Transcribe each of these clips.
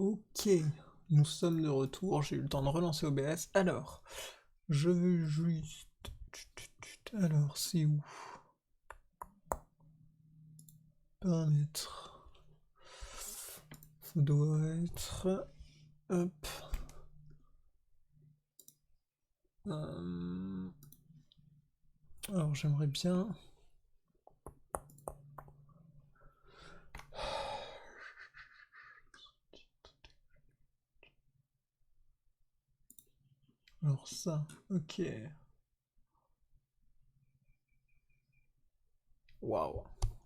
Ok, nous sommes de retour, j'ai eu le temps de relancer OBS. Alors, je veux juste... Alors, c'est où? Paramètres. Ça doit être... Hop. Alors, j'aimerais bien... Alors ça, ok. Waouh.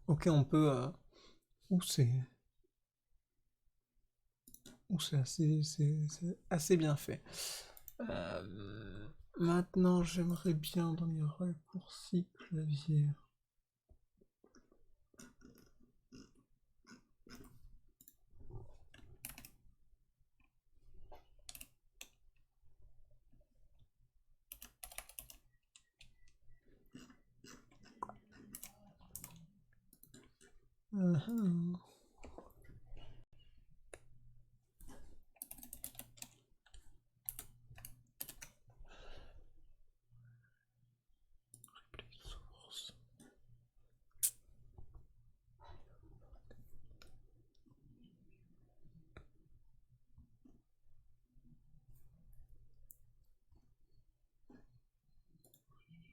Ok, on peut... Où c'est? Où c'est assez bien fait. Maintenant, j'aimerais bien dans les raccourcis clavier.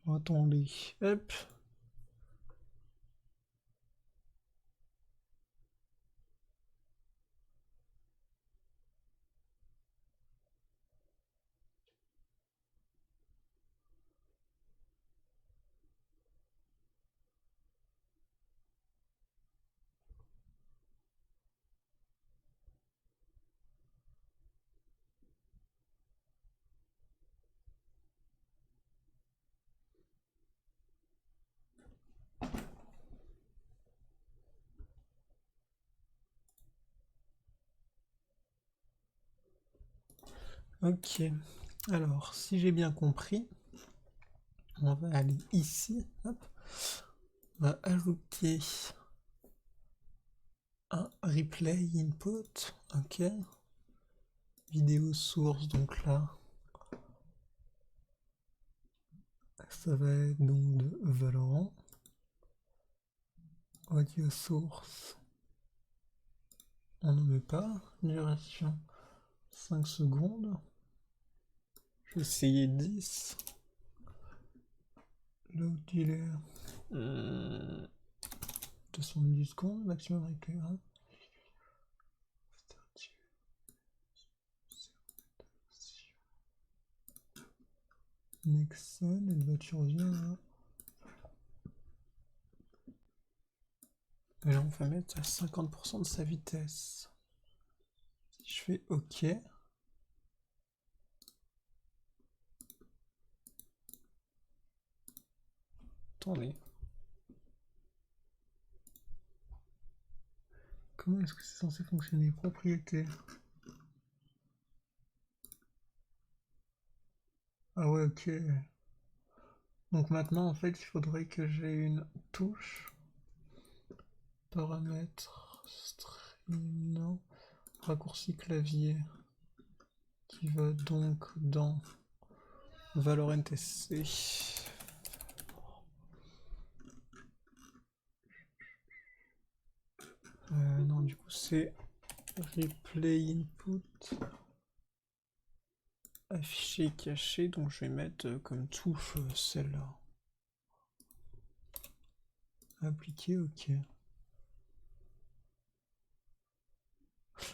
Attendez. Hop. Ok. Alors, si j'ai bien compris, on va aller ici. Hop. On va ajouter un replay input. Ok. Vidéo source, donc là, ça va être donc de Valorant. Audio source, on ne met pas. Duration 5 secondes. Je vais essayer 10. Load delay 210 secondes, maximum éclairage. Nexon, et le voiture vient. Et là, on va mettre à 50% de sa vitesse. Si je fais OK. Attendez. Comment est-ce que c'est censé fonctionner? Propriété. Ah ouais, ok. Donc maintenant, en fait, il faudrait que j'ai une touche. Paramètres. Stream, non. Raccourci clavier. Qui va donc dans Valorant SC. Non, du coup, c'est replay input. Affiché caché, donc je vais mettre comme touche celle-là. Appliquer, ok.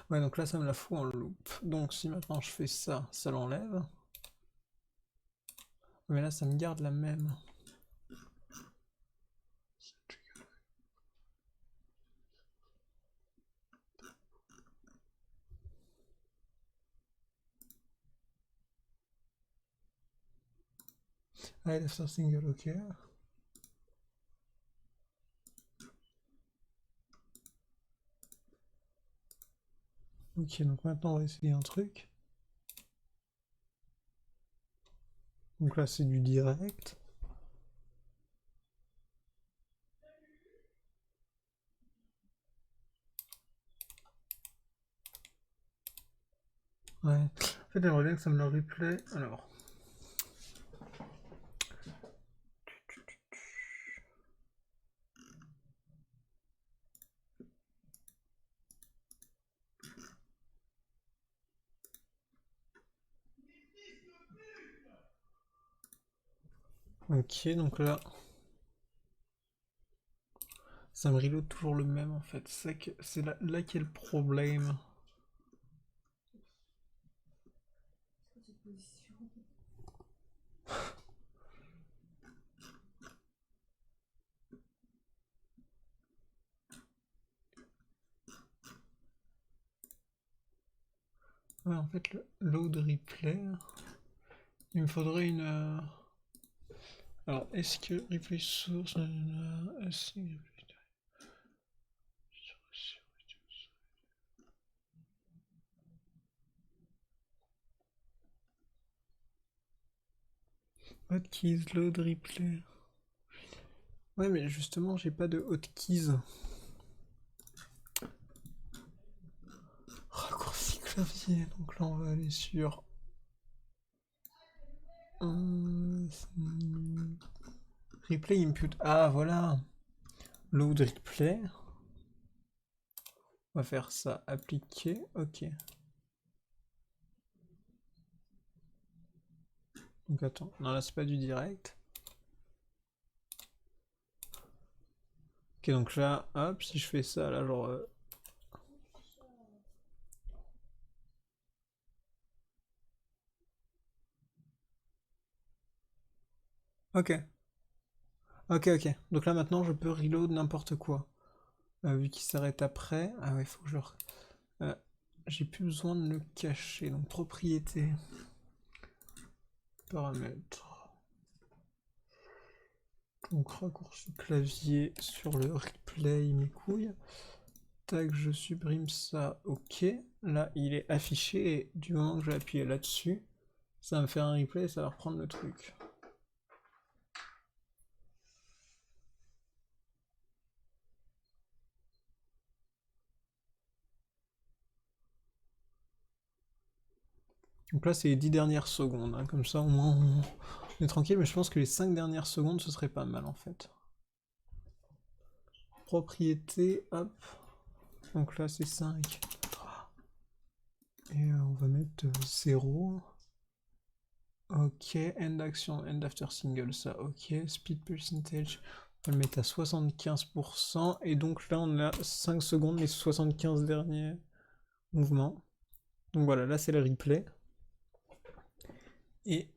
Ouais, donc là ça me la fout en loop. Donc si maintenant je fais ça, ça l'enlève. Mais là ça me garde la même. Allez, after single, ok. Ok, donc maintenant on va essayer un truc. Donc là c'est du direct. Ouais. En fait, j'aimerais bien que ça me le replay. Alors. Ok, donc là, ça me reload toujours le même en fait. C'est là qu'est le problème. Ouais, en fait, le load replay, il me faudrait une. Alors, est-ce que replay source. Hotkeys, load replay. Ouais, mais justement, j'ai pas de hotkeys. Raccourci clavier. Donc là, on va aller sur. Replay input. Ah, voilà. Load replay. On va faire ça. Appliquer. Ok. Donc attends. Non, là, c'est pas du direct. Ok, donc là, hop, si je fais ça, là, genre. Ok. Ok, ok. Donc là, maintenant, je peux reload n'importe quoi. Vu qu'il s'arrête après. Ah ouais, faut que je. Euh, j'ai plus besoin de le cacher. Donc, propriété. Paramètres. Donc, raccourci clavier sur le replay, mes couilles. Tac, je supprime ça. Ok. Là, il est affiché. Et du moment que je vais appuyer là-dessus, ça va me faire un replay et ça va reprendre le truc. Donc là, c'est les 10 dernières secondes. Hein. Comme ça, au moins, on est tranquille. Mais je pense que les 5 dernières secondes, ce serait pas mal en fait. Propriété, hop. Donc là, c'est 5. Et on va mettre 0. Ok, end action, end after single, ça, ok. Speed percentage, on va le mettre à 75%. Et donc là, on a 5 secondes, les 75 derniers mouvements. Donc voilà, là, c'est le replay. Et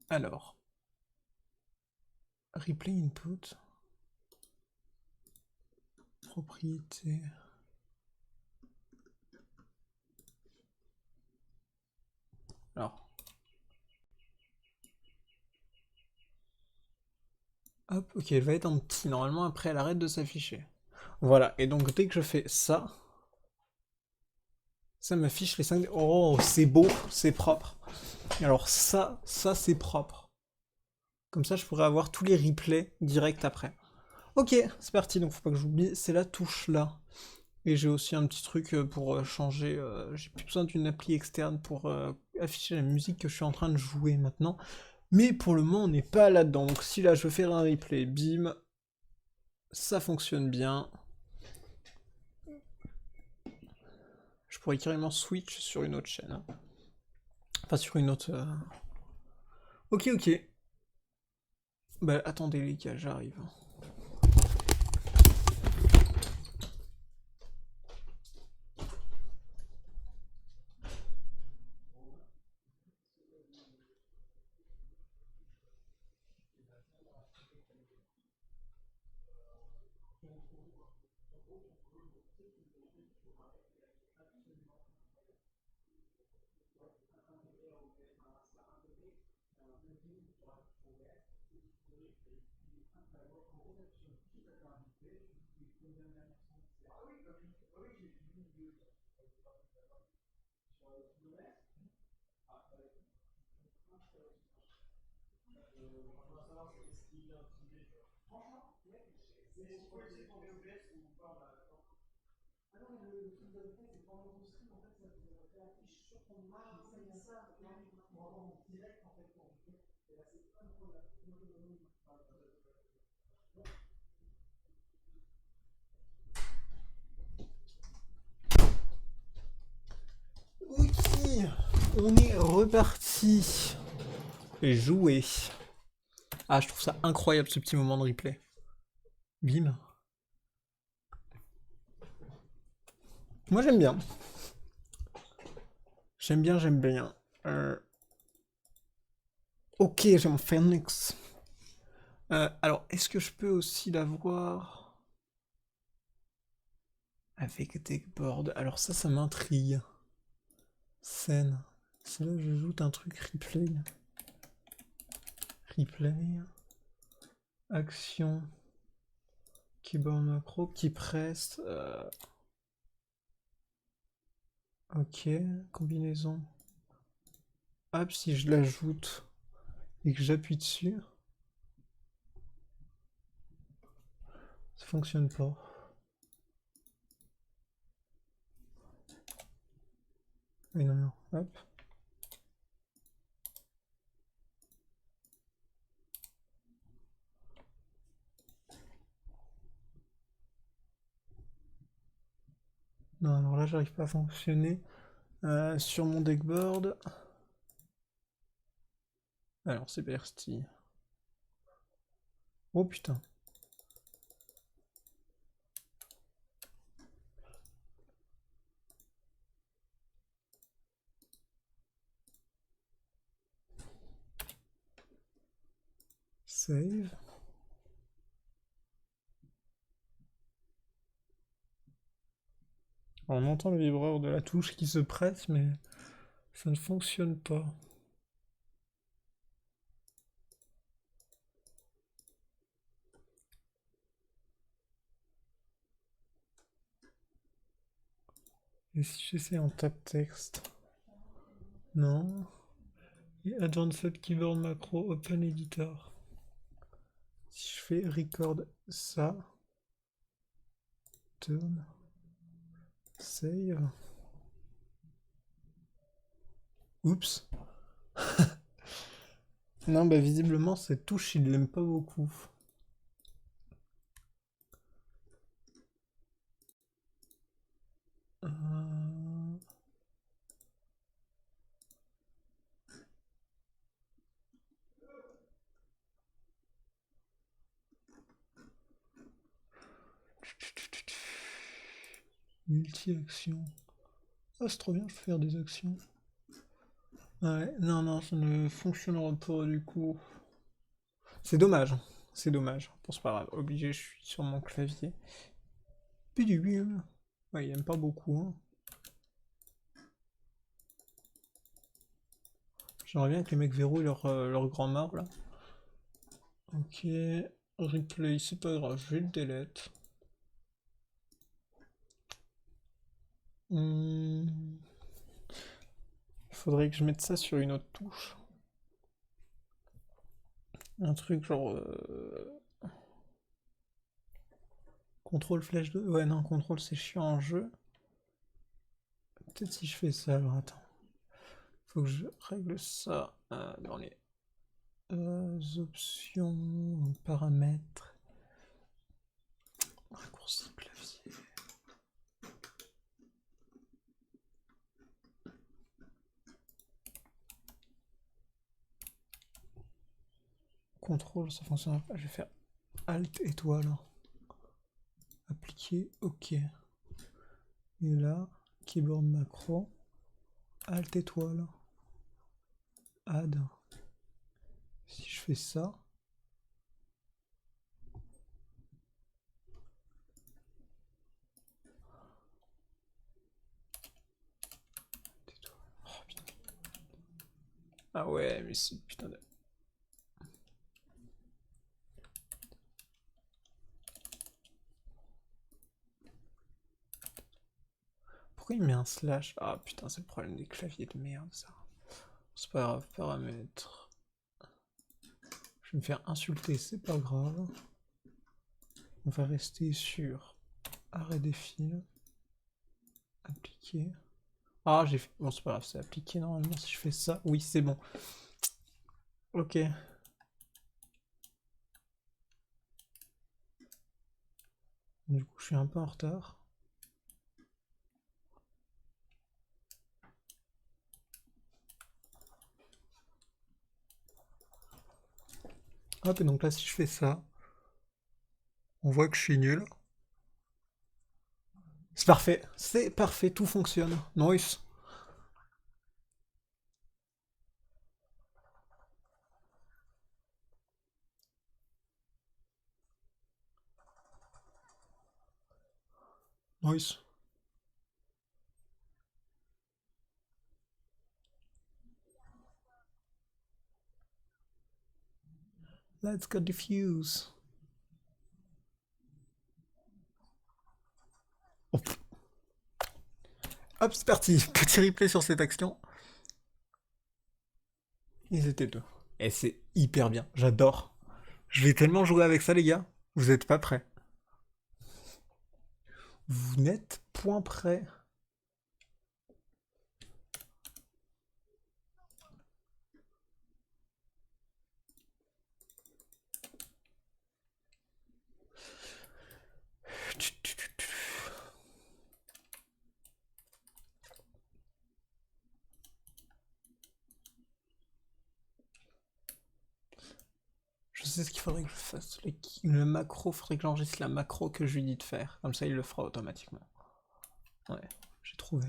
alors, replay input, propriété. Alors, hop, ok, elle va être en petit. Normalement, après, elle arrête de s'afficher. Voilà, et donc dès que je fais ça, ça m'affiche les 5. Oh, c'est beau, c'est propre. Alors ça c'est propre. Comme ça, je pourrais avoir tous les replays direct après. Ok, c'est parti, donc faut pas que j'oublie, c'est la touche là. Et j'ai aussi un petit truc pour changer, j'ai plus besoin d'une appli externe pour afficher la musique que je suis en train de jouer maintenant. Mais pour le moment, on n'est pas là-dedans. Donc si là je veux faire un replay, bim, ça fonctionne bien. Je pourrais carrément switch sur une autre chaîne. Hein. Enfin, sur une autre. Ok, ok. Bah, attendez, les gars, j'arrive. Ok, on est reparti. Jouer. Ah, je trouve ça incroyable ce petit moment de replay. Bim. Moi j'aime bien. J'aime bien, j'aime bien. Ok, j'ai mon Phoenix. Alors, est-ce que je peux aussi l'avoir avec deckboard? Alors ça m'intrigue. Scène. C'est là que j'ajoute un truc replay. Replay. Action. Keyboard macro. Qui presse. Ok. Combinaison. Hop, si je l'ajoute et que j'appuie dessus, ça fonctionne pas. Oui, non, non. Hop. Non, alors là, j'arrive pas à fonctionner. Sur mon deckboard. Alors, c'est Bersti. Oh putain. Save. On entend le vibreur de la touche qui se presse, mais ça ne fonctionne pas. Et si j'essaie en tap texte? Non. Et Advanced Keyboard Macro Open Editor. Si je fais record ça, turn, save. Oups. Non, bah visiblement cette touche il l'aime pas beaucoup. Euh, Multi-action. Ah, c'est trop bien, je peux faire des actions. Ouais, non, non, ça ne fonctionnera pas du coup. C'est dommage, c'est dommage. Bon, c'est pas grave, obligé, je suis sur mon clavier. Ouais, il aime pas beaucoup. Hein. J'aimerais bien que les mecs verrouillent leur grand marre là. Ok, replay, c'est pas grave, je vais le delete. Il faudrait que je mette ça sur une autre touche. Un truc genre. Contrôle flèche 2. Ouais, non, contrôle c'est chiant en jeu. Peut-être si je fais ça, alors attends. Faut que je règle ça dans les options, paramètres, raccourci clavier. Contrôle, ça fonctionne pas. Je vais faire Alt étoile. Appliquer, OK. Et là, keyboard macro, Alt étoile, Add. Si je fais ça, oh, putain. Ah ouais, mais c'est putain de... Pourquoi il met un slash? Ah putain, c'est le problème des claviers de merde, ça. C'est pas grave, paramètres. Je vais me faire insulter, c'est pas grave. On va rester sur arrêt des fils. appliqué. Ah, j'ai fait... Bon, c'est pas grave, c'est appliqué normalement si je fais ça. Oui, c'est bon. Ok. Du coup, je suis un peu en retard. Hop, et donc là, si je fais ça, on voit que je suis nul. C'est parfait, tout fonctionne. Nice. Nice. Let's go diffuse. Oh. Hop, c'est parti. Petit replay sur cette action. Ils étaient deux. Et c'est hyper bien. J'adore. Je vais tellement jouer avec ça, les gars. Vous êtes pas prêts. Vous n'êtes point prêts. Je sais ce qu'il faudrait que je fasse. Le macro, faudrait que j'enregistre la macro que je lui dis de faire. Comme ça, il le fera automatiquement. Ouais, j'ai trouvé.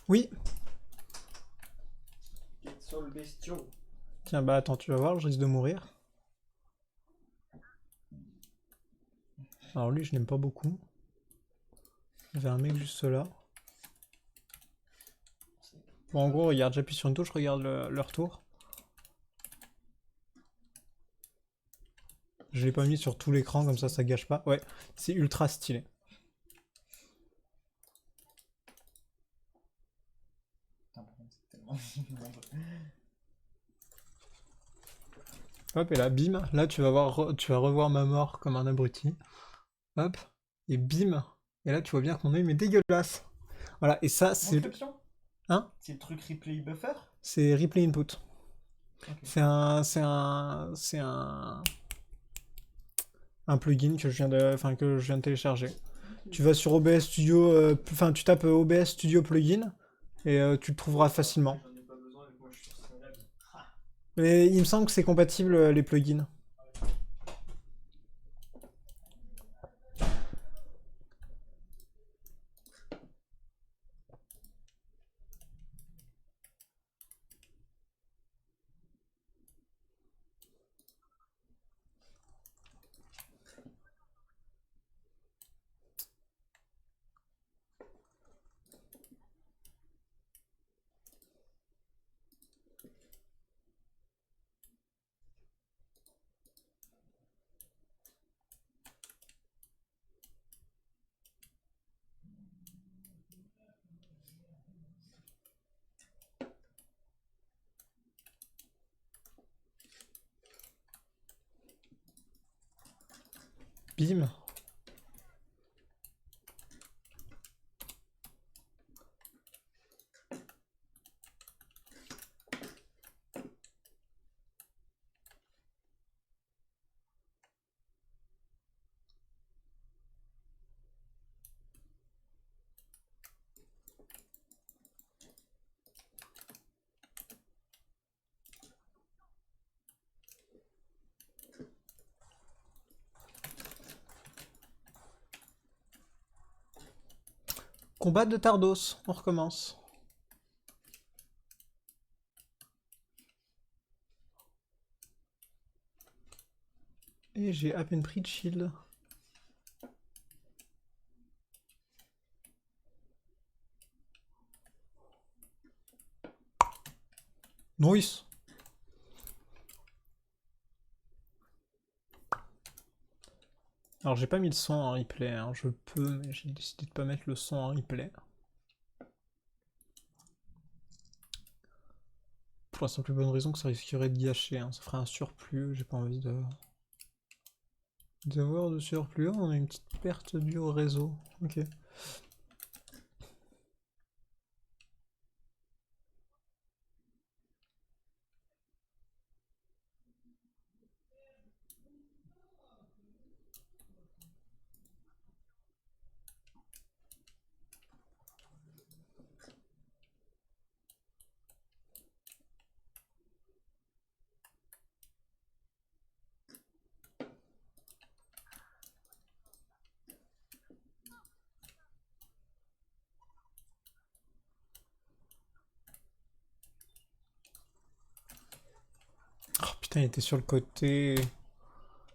Oui. Tiens, bah attends, tu vas voir, je risque de mourir. Alors lui, je n'aime pas beaucoup. Il y avait un mec juste là. Bon, en gros, regarde, j'appuie sur une touche, je regarde leur tour. Je l'ai pas mis sur tout l'écran, comme ça gâche pas. Ouais, c'est ultra stylé. Hop, et là, bim. Là, tu vas voir, tu vas revoir ma mort comme un abruti. Hop, et bim. Et là, tu vois bien que mon œil est dégueulasse. Voilà, et ça, c'est... Hein? C'est le truc replay buffer? C'est replay input. Okay. Un plugin que je viens de télécharger. Tu vas sur OBS Studio, enfin tu tapes OBS Studio plugin et tu le trouveras facilement. Mais il me semble que c'est compatible les plugins. Bim. Combat de Tardos, on recommence. Et j'ai à peine pris de shield. Nice. Alors j'ai pas mis le son en replay, hein. Je peux, mais j'ai décidé de pas mettre le son en replay. Pour la simple et bonne raison que ça risquerait de gâcher, hein. Ça ferait un surplus, j'ai pas envie d'avoir de surplus. Oh, on a une petite perte due au réseau. Ok. Oh putain, il était sur le côté.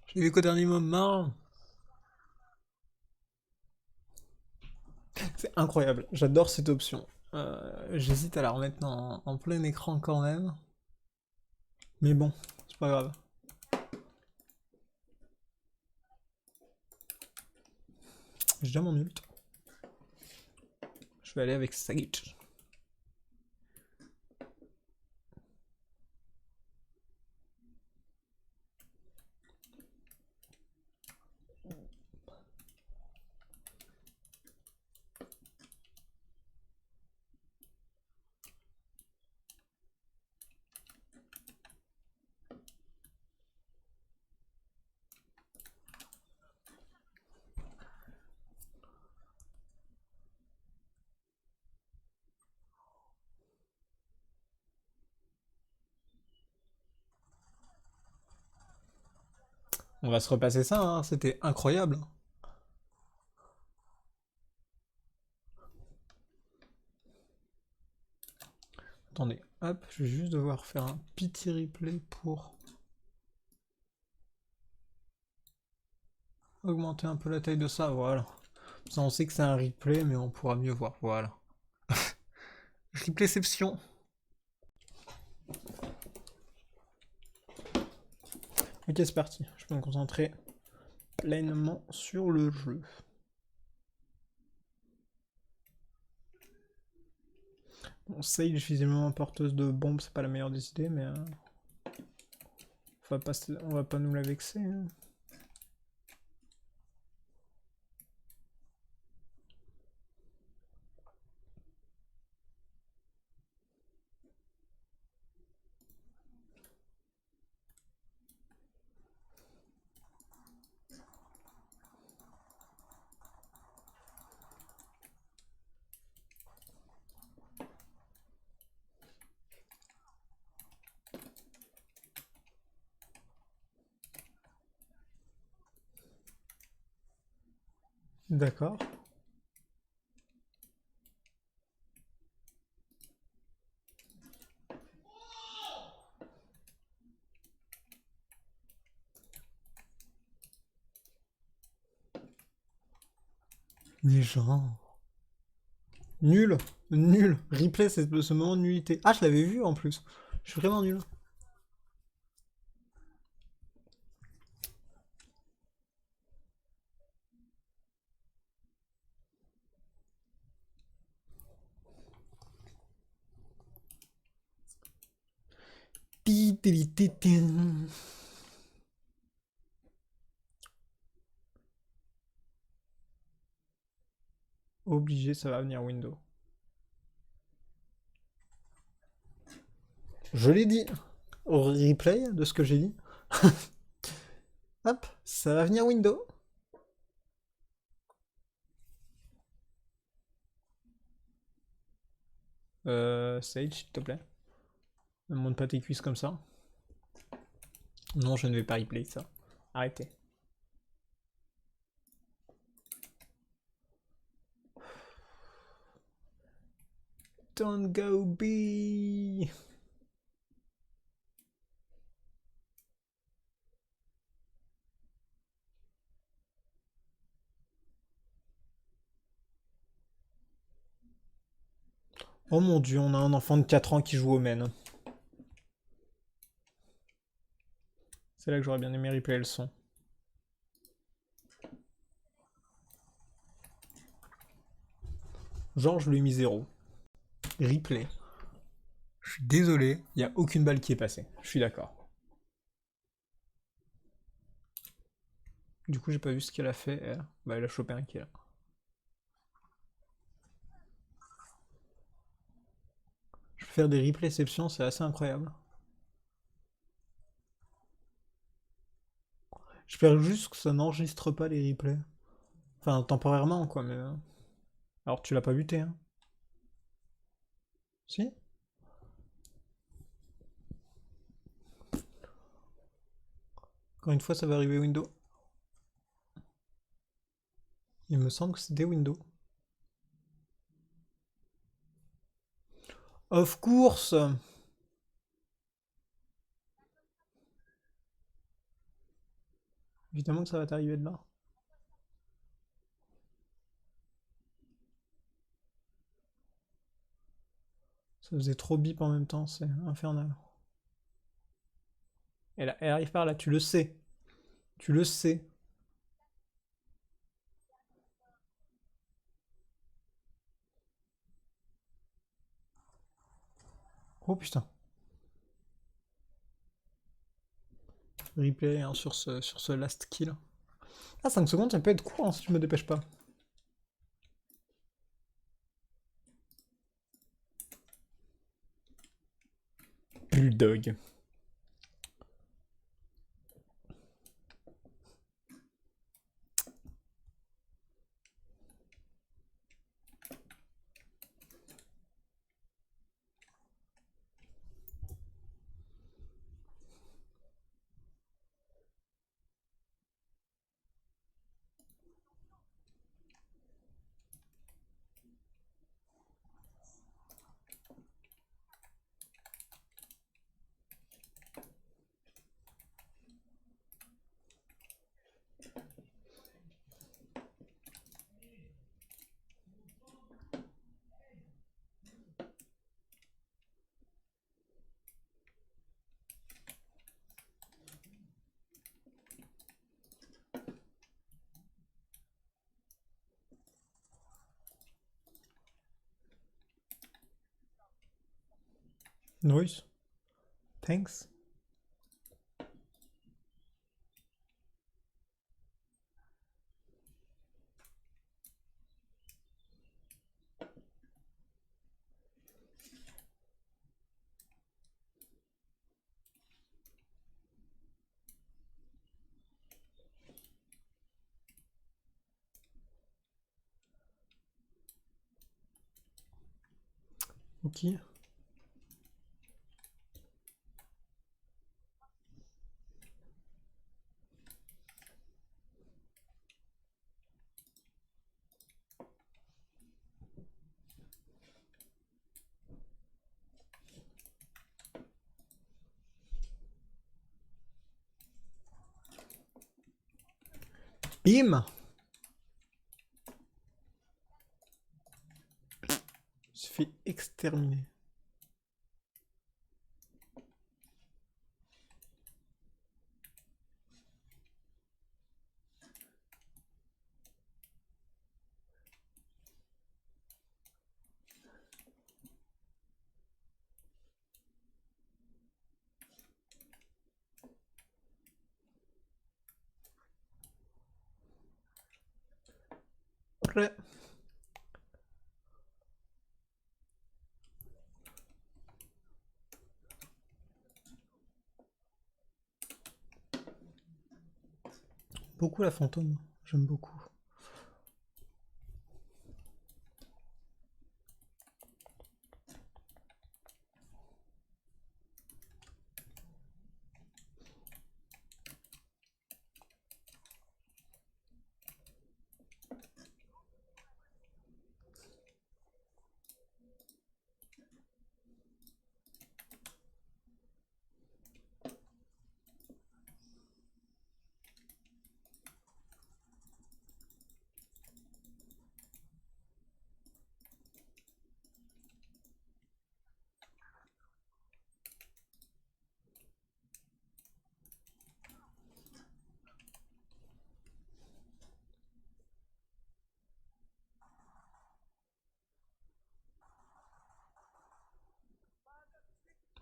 J'ai vu qu'au dernier moment. C'est incroyable, j'adore cette option. J'hésite à la remettre en plein écran quand même. Mais bon, c'est pas grave. J'ai déjà mon ult. Je vais aller avec Sage. On va se repasser ça, hein. C'était incroyable. Attendez, hop, je vais juste devoir faire un petit replay pour augmenter un peu la taille de ça, voilà. Ça, on sait que c'est un replay, mais on pourra mieux voir, voilà. Replayception. Ok, c'est parti. Je peux me concentrer pleinement sur le jeu. Bon, Sage, visiblement porteuse de bombes, c'est pas la meilleure des idées, mais on va pas nous la vexer, hein. D'accord. Les gens. Nul. Nul. Replay, c'est ce moment de nullité. Ah, je l'avais vu en plus. Je suis vraiment nul. Obligé, ça va venir Windows. Je l'ai dit. Au replay de ce que j'ai dit. Hop, ça va venir Windows. Sage, s'il te plaît. Ne monte pas tes cuisses comme ça. Non, je ne vais pas replay ça. Arrêtez. Don't go B. Oh mon dieu, on a un enfant de 4 ans qui joue au main. C'est là que j'aurais bien aimé replay le son. Genre, je lui ai mis 0. Replay. Je suis désolé, il n'y a aucune balle qui est passée. Je suis d'accord. Du coup, j'ai pas vu ce qu'elle a fait. Elle. Bah, elle a chopé un kill. Je peux faire des replayceptions, c'est assez incroyable. J'espère juste que ça n'enregistre pas les replays. Enfin, temporairement, quoi, mais... Alors, tu l'as pas buté, hein? Si? Encore une fois, ça va arriver Windows. Il me semble que c'était Windows. Of course! Évidemment que ça va t'arriver de là. Ça faisait trop bip en même temps, c'est infernal. Elle arrive par là, tu le sais. Tu le sais. Oh putain. Replay hein, sur ce last kill. Ah, 5 secondes, ça peut être court hein, si je me dépêche pas. Bulldog. Noise. Thanks. Ok. Bim! Je suis fait exterminer. Prêt. Beaucoup la fantôme. J'aime beaucoup.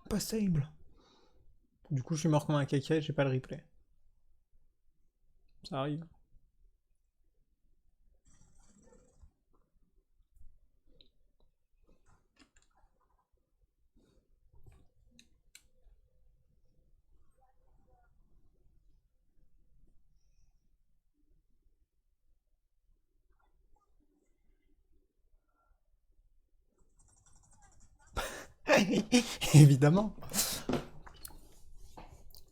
Possible. Du coup, je suis mort comme un caca et j'ai pas le replay. Ça arrive. Évidemment.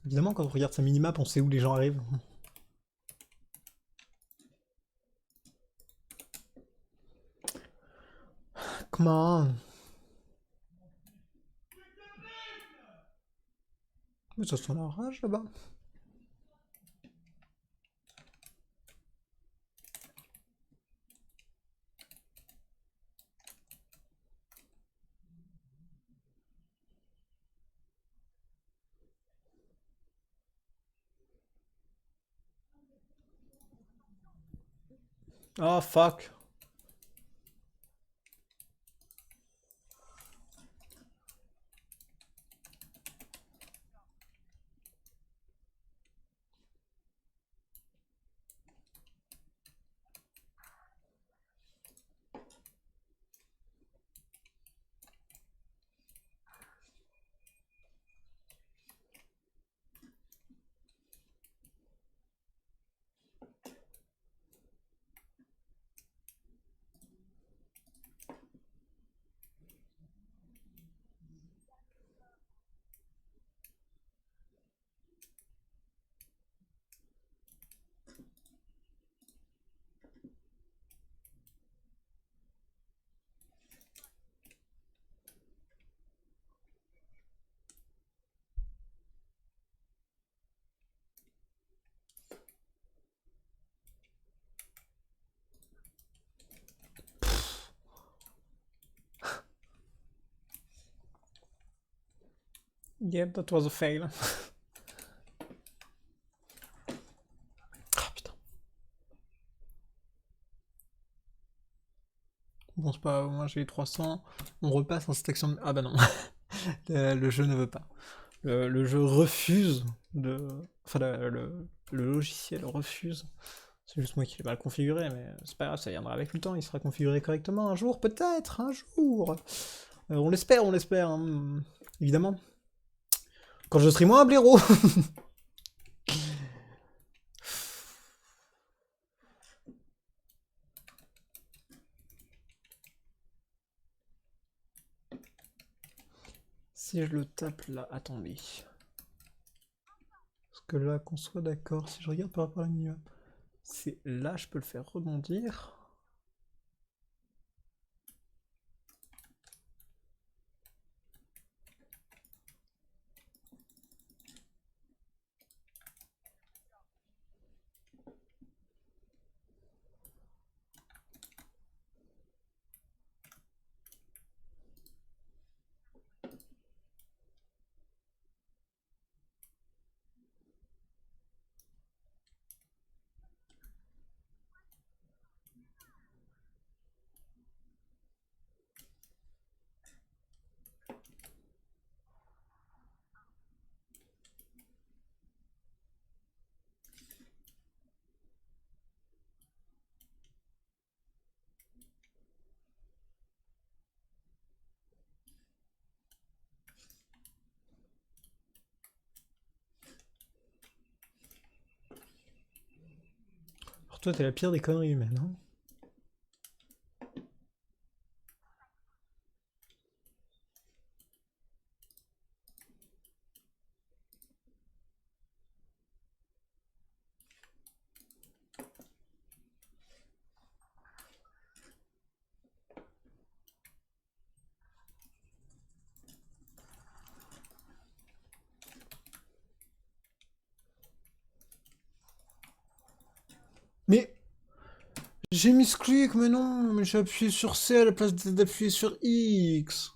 Évidemment, quand on regarde sa minimap, on sait où les gens arrivent. Come on. Mais ça sent la rage là-bas. Oh fuck. Yep, that was a fail. Ah putain. Bon, c'est pas. Moi j'ai 300. On repasse en cette action. Ah bah non. Le jeu ne veut pas. Le jeu refuse de. Enfin, le logiciel refuse. C'est juste moi qui l'ai mal configuré, mais c'est pas grave, ça viendra avec le temps. Il sera configuré correctement un jour, peut-être, un jour. On l'espère, hein, évidemment. Quand je serai moins un blaireau. Si je le tape là, attendez. Parce que là, qu'on soit d'accord, si je regarde par rapport à la minimum, c'est là, je peux le faire rebondir. Alors toi, t'es la pire des conneries humaines, hein. Mais j'ai mis ce clic, mais non, mais j'ai appuyé sur C à la place d'appuyer sur X.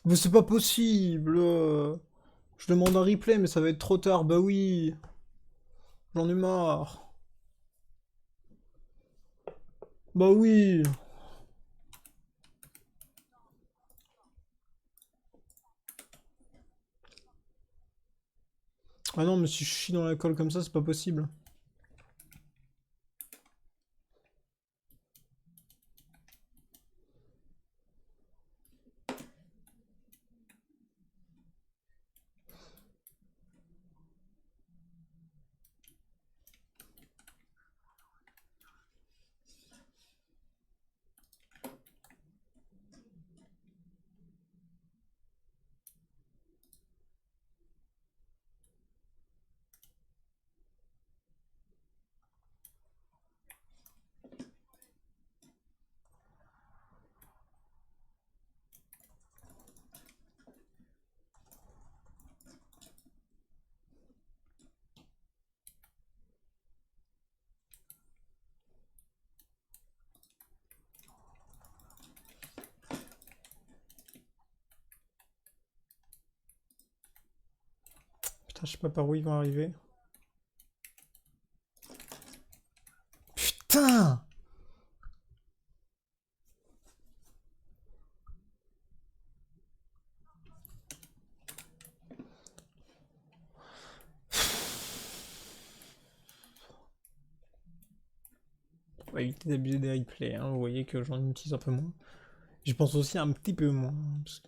Mais c'est pas possible. Je demande un replay, mais ça va être trop tard. Bah oui, j'en ai marre. Bah oui. Ah non, mais si je chie dans la colle comme ça, c'est pas possible. Putain, je sais pas par où ils vont arriver. Putain! On va éviter d'abuser des replays, hein. Vous voyez que j'en utilise un peu moins. Je pense aussi un petit peu moins. Parce que...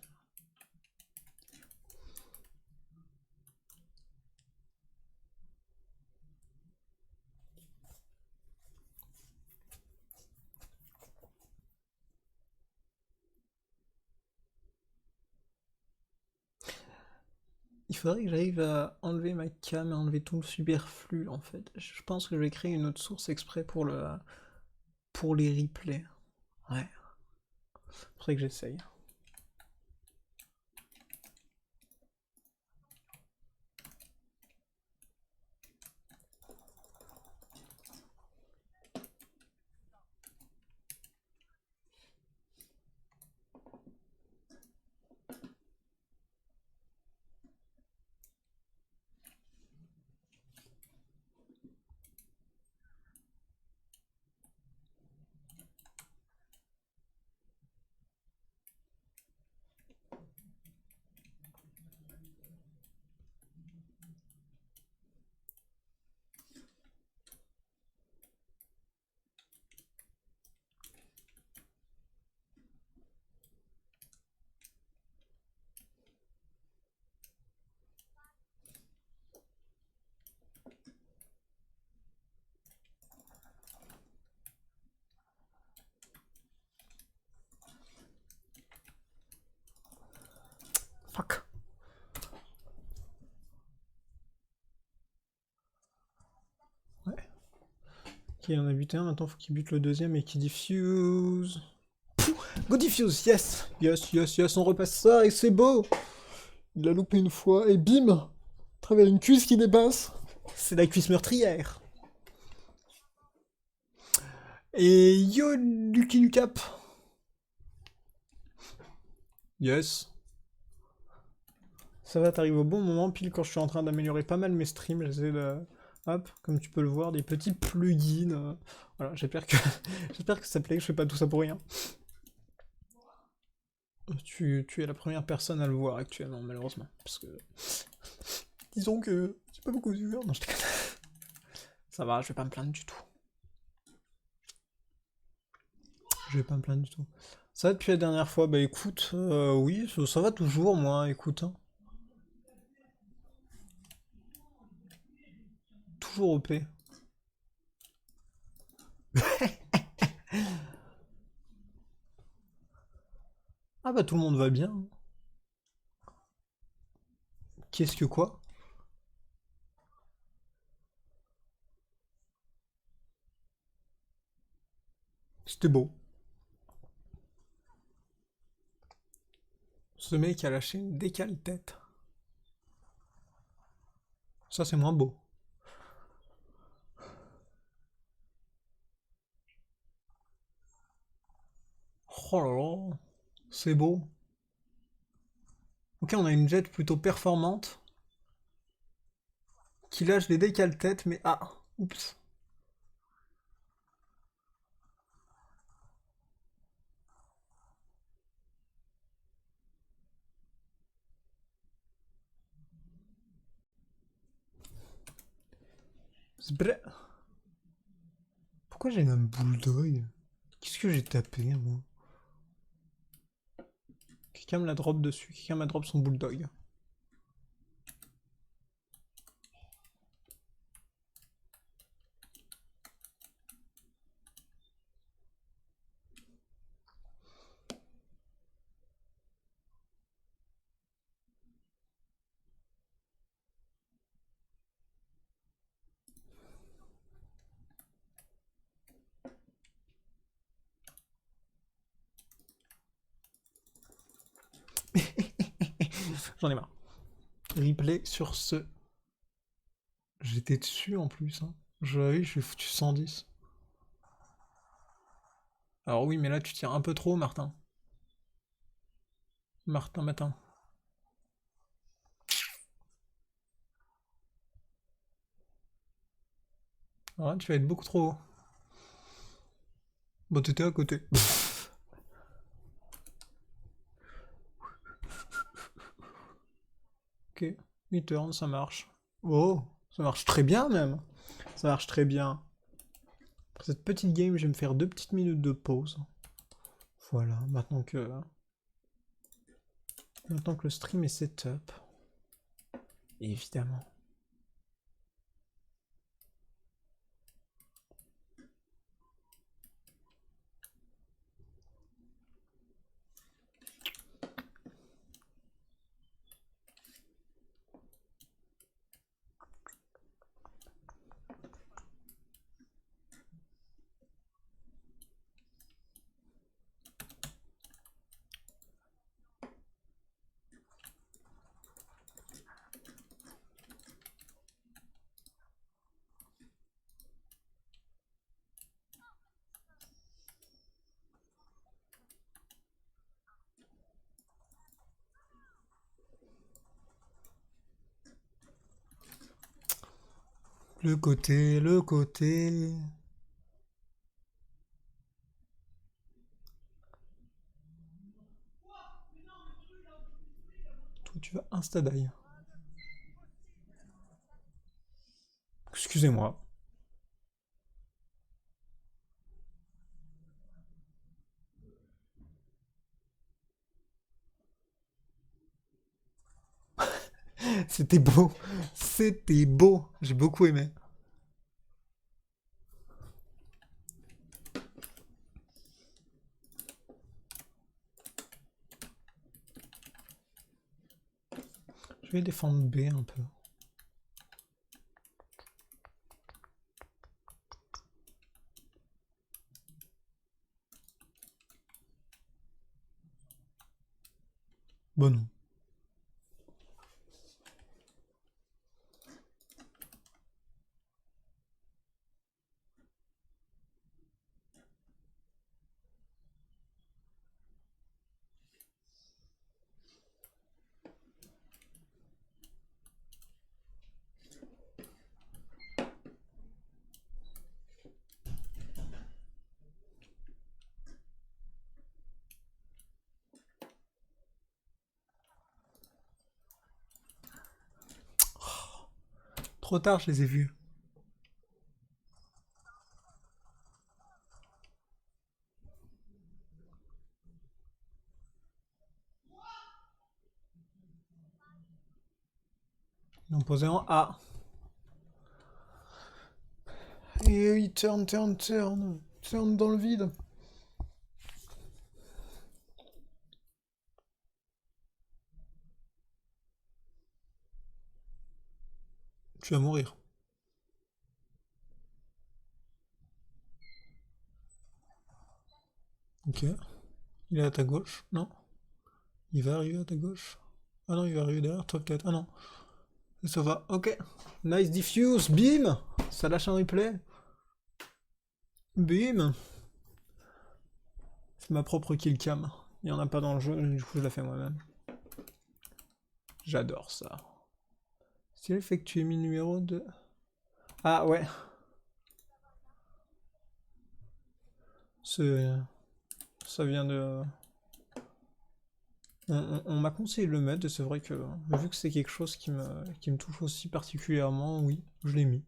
Il faudrait que j'arrive à enlever ma cam et enlever tout le superflu en fait. Je pense que je vais créer une autre source exprès pour les replays. Ouais, faudrait que j'essaye. Fuck. Ouais. Ok, on a buté un, maintenant faut qu'il bute le deuxième et qu'il diffuse. Go diffuse, yes! Yes, yes, yes, on repasse ça et c'est beau! Il a loupé une fois et bim! À travers une cuisse qui dépasse. C'est la cuisse meurtrière. Et yo, Lucky Lucap! Yes. Ça va, t'arrives au bon moment, pile quand je suis en train d'améliorer pas mal mes streams, j'essaie de... Hop, comme tu peux le voir, des petits plugins. Voilà, j'espère que... j'espère que ça te plaît, que je fais pas tout ça pour rien. Tu es la première personne à le voir actuellement, malheureusement. Parce que... Disons que... j'ai pas beaucoup de viewers, non, je déconne. Ça va, je vais pas me plaindre du tout. Je vais pas me plaindre du tout. Ça va depuis la dernière fois? Bah écoute, oui, ça va toujours, moi, écoute, hein. Toujours OP. Ah bah tout le monde va bien. Qu'est-ce que quoi? C'était beau. Ce mec a lâché une décale-tête. Ça c'est moins beau. Oh là là, c'est beau. Ok, on a une jet plutôt performante qui lâche des décale-têtes, mais ah, oups. Zbré. Pourquoi j'ai un bulldog? Qu'est-ce que j'ai tapé, moi? Quelqu'un me la drop dessus. Quelqu'un m'a drop son bulldog. J'en ai marre. Replay sur ce. J'étais dessus en plus. Hein. Oui, je foutu 110. Alors oui, mais là tu tires un peu trop, Martin. Martin. Ouais, tu vas être beaucoup trop haut. Bah t'étais à côté. Ok, 8 turns, ça marche. Oh, ça marche très bien même. Ça marche très bien. Après cette petite game, je vais me faire 2 petites minutes de pause. Voilà, maintenant que le stream est setup. Évidemment. Le côté. Toi, tu vas insta-die. Excusez-moi. C'était beau. C'était beau. J'ai beaucoup aimé. Je vais défendre B un peu. Bon non. Trop tard, je les ai vus. Ils ont posé en A. Et il turn dans le vide. Tu vas mourir. Ok. Il est à ta gauche, non? Il va arriver à ta gauche. Ah non, il va arriver derrière toi peut-être. Ah non. Ça va. Ok. Nice diffuse. Bim. Ça lâche un replay. Bim. C'est ma propre killcam. Il n'y en a pas dans le jeu, du coup je la fais moi-même. J'adore ça. C'est le fait que tu aies mis le numéro de... Ah ouais. Ça vient de... On m'a conseillé de le mettre et c'est vrai que vu que c'est quelque chose qui me touche aussi particulièrement, oui, je l'ai mis.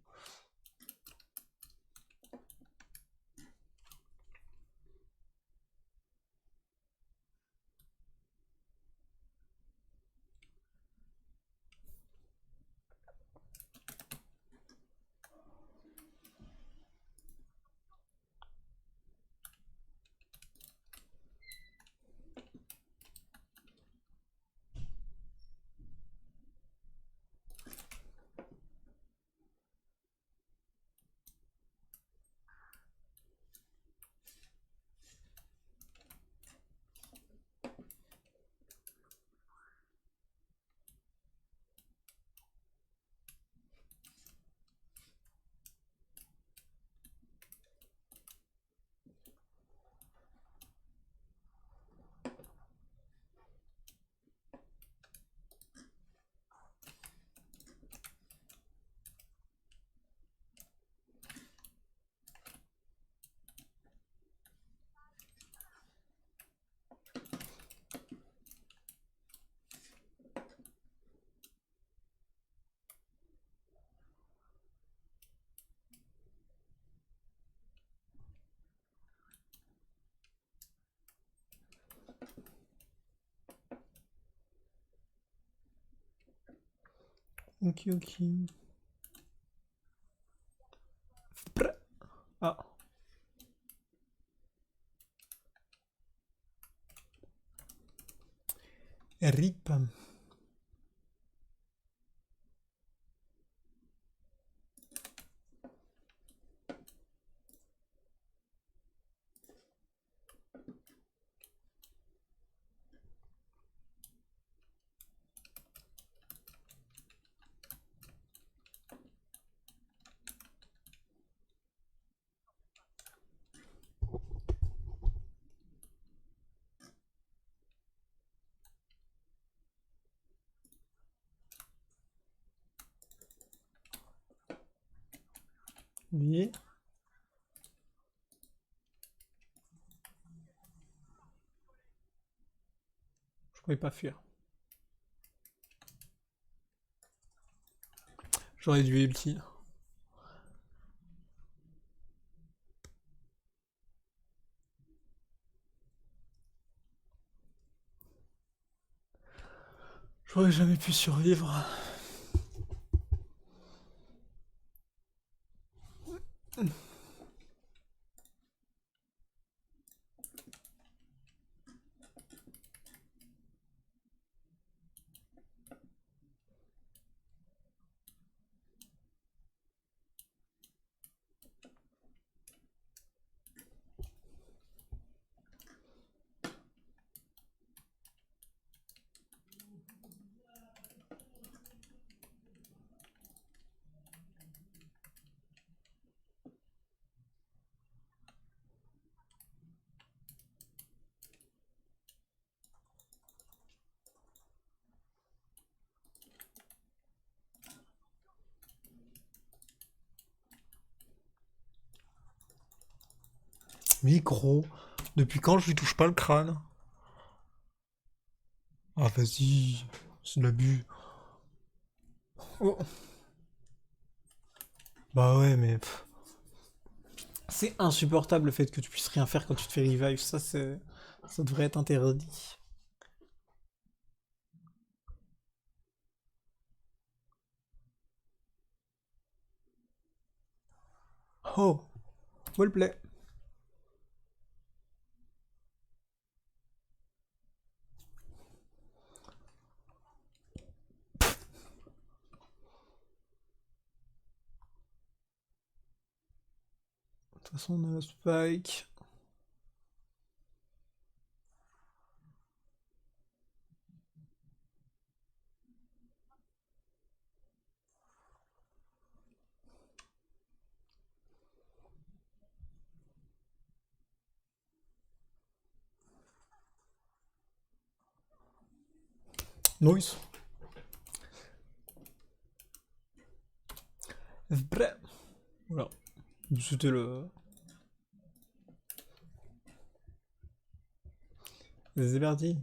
Ok, ok. Prêt. Ah. RIP. Oui. Je pouvais pas fuir. J'aurais dû ulti. J'aurais jamais pu survivre. Mais gros, depuis quand je lui touche pas le crâne? Ah vas-y, c'est de l'abus. Oh. Bah ouais, mais c'est insupportable le fait que tu puisses rien faire quand tu te fais revive. Ça devrait être interdit. Oh, well play. De toute façon, on a la spike. Nice. Vrai. Voilà. C'était le. C'est parti.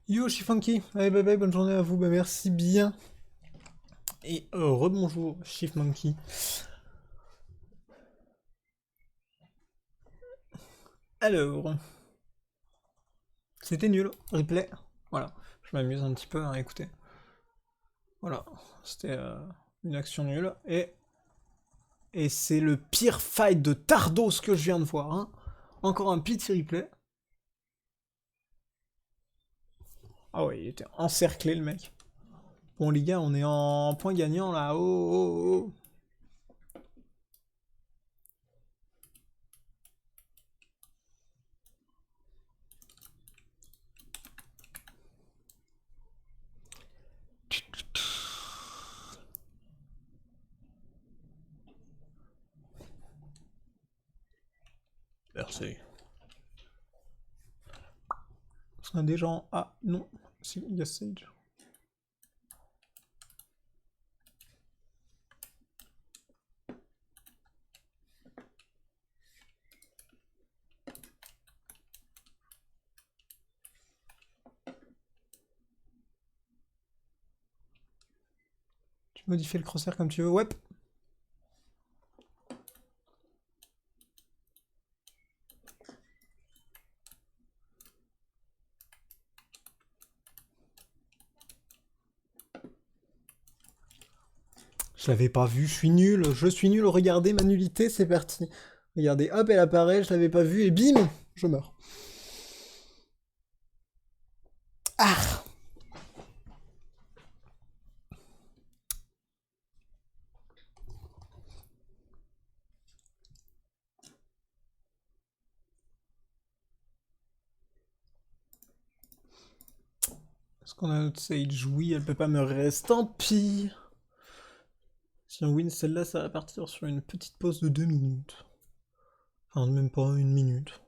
Yo, Chifunky. Allez, bye bye, bonne journée à vous. Bah, merci bien. Et rebonjour, Chief Monkey. Alors, c'était nul. Replay. Voilà. Je m'amuse un petit peu à écouter. Voilà. C'était une action nulle. Et c'est le pire fight de Tardos que je viens de voir. Hein. Encore un petit replay. Ah ouais, il était encerclé le mec. Bon les gars, on est en point gagnant là. Oh, oh, oh. Merci. Parce qu'on a des gens... Ah non, si, il y a Sage. Tu modifies le crosshair comme tu veux, ouais. Je l'avais pas vu, je suis nul, regardez ma nullité, c'est parti. Regardez, hop, elle apparaît, je l'avais pas vue, et bim, je meurs. Ah! Est-ce qu'on a notre Sage? Oui, elle peut pas me rester, tant pis. Si on win celle-là, ça va partir sur une petite pause de 2 minutes. Enfin, même pas une minute.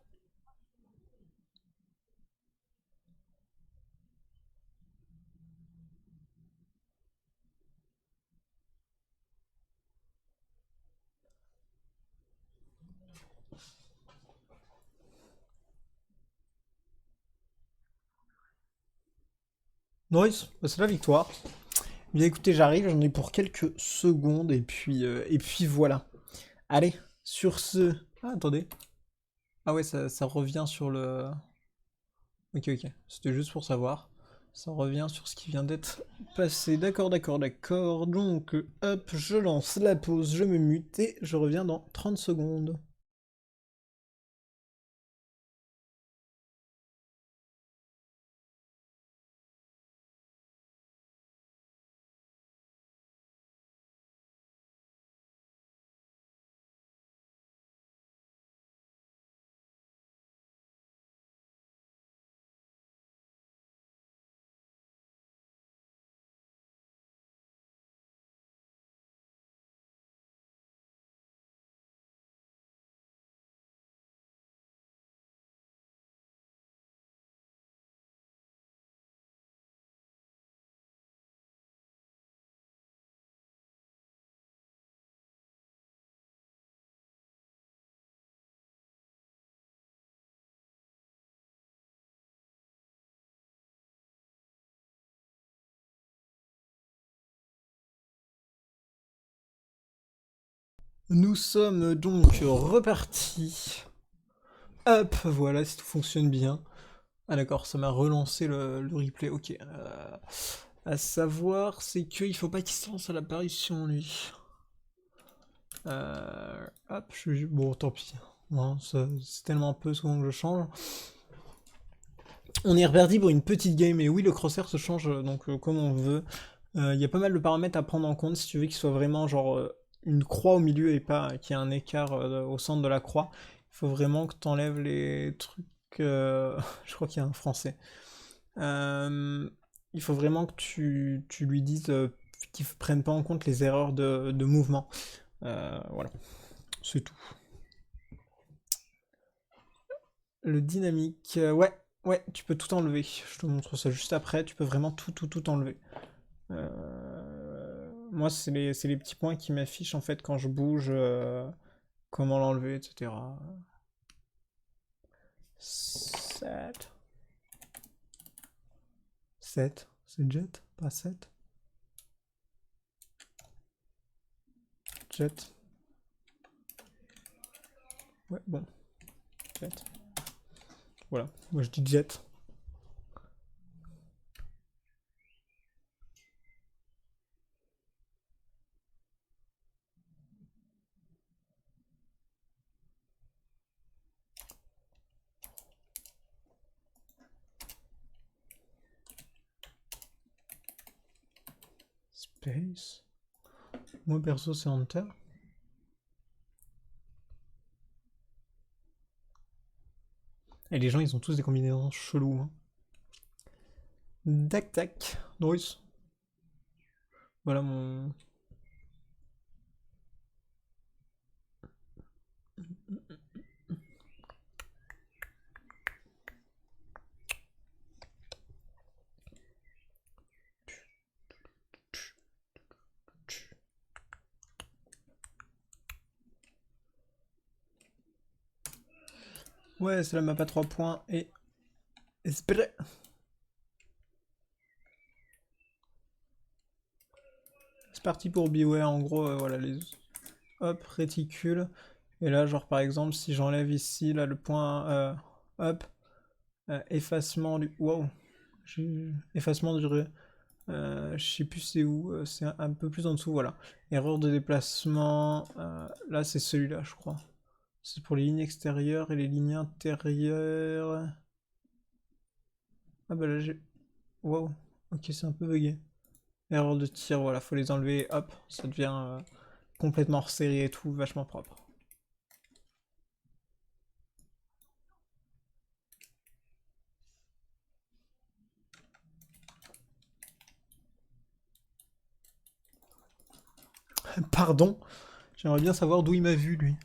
Nice, bah, c'est la victoire. Bien écoutez, j'arrive, j'en ai pour quelques secondes, et puis voilà. Allez, sur ce... Ah, attendez. Ah ouais, ça revient sur le... Ok, ok, c'était juste pour savoir. Ça revient sur ce qui vient d'être passé. D'accord, d'accord, d'accord. Donc, hop, je lance la pause, je me mute, et je reviens dans 30 secondes. Nous sommes donc repartis. Hop, voilà, si tout fonctionne bien. Ah d'accord, ça m'a relancé le replay, ok. À savoir, c'est qu'il faut pas qu'il se lance à l'apparition, lui. Hop, bon, tant pis. Non, c'est tellement peu souvent que je change. On est reparti pour une petite game, et oui, le crosshair se change donc comme on veut. Il y a pas mal de paramètres à prendre en compte si tu veux qu'il soit vraiment genre une croix au milieu et pas qu'il y ait un écart au centre de la croix. Il faut vraiment que tu enlèves les trucs... je crois qu'il y a un français. Il faut vraiment que tu lui dises qu'il ne prenne pas en compte les erreurs de mouvement. Voilà, c'est tout. Le dynamique, ouais, ouais, tu peux tout enlever. Je te montre ça juste après. Tu peux vraiment tout enlever. Moi, c'est les petits points qui m'affichent en fait quand je bouge, comment l'enlever, etc. Set. 7. C'est jet, pas 7. Jet. Ouais, bon. Jet. Voilà, moi je dis jet. Space. Moi perso c'est Hunter. Et les gens ils ont tous des combinaisons cheloues. Hein. Tac tac. Drus. Voilà mon. Ouais, c'est la map à 3 points et. Espérez. C'est parti pour Beware, en gros, voilà, les. Hop, réticule. Et là, genre par exemple, si j'enlève ici, là, le point. Hop. Effacement du. Wow. Effacement du. Je sais plus c'est où, c'est un peu plus en dessous, voilà. Erreur de déplacement. Là, c'est celui-là, je crois. C'est pour les lignes extérieures et les lignes intérieures. Ah bah là j'ai. Wow, ok, c'est un peu bugué. Erreur de tir, voilà, faut les enlever, hop, ça devient complètement resserré et tout, vachement propre. Pardon, j'aimerais bien savoir d'où il m'a vu lui.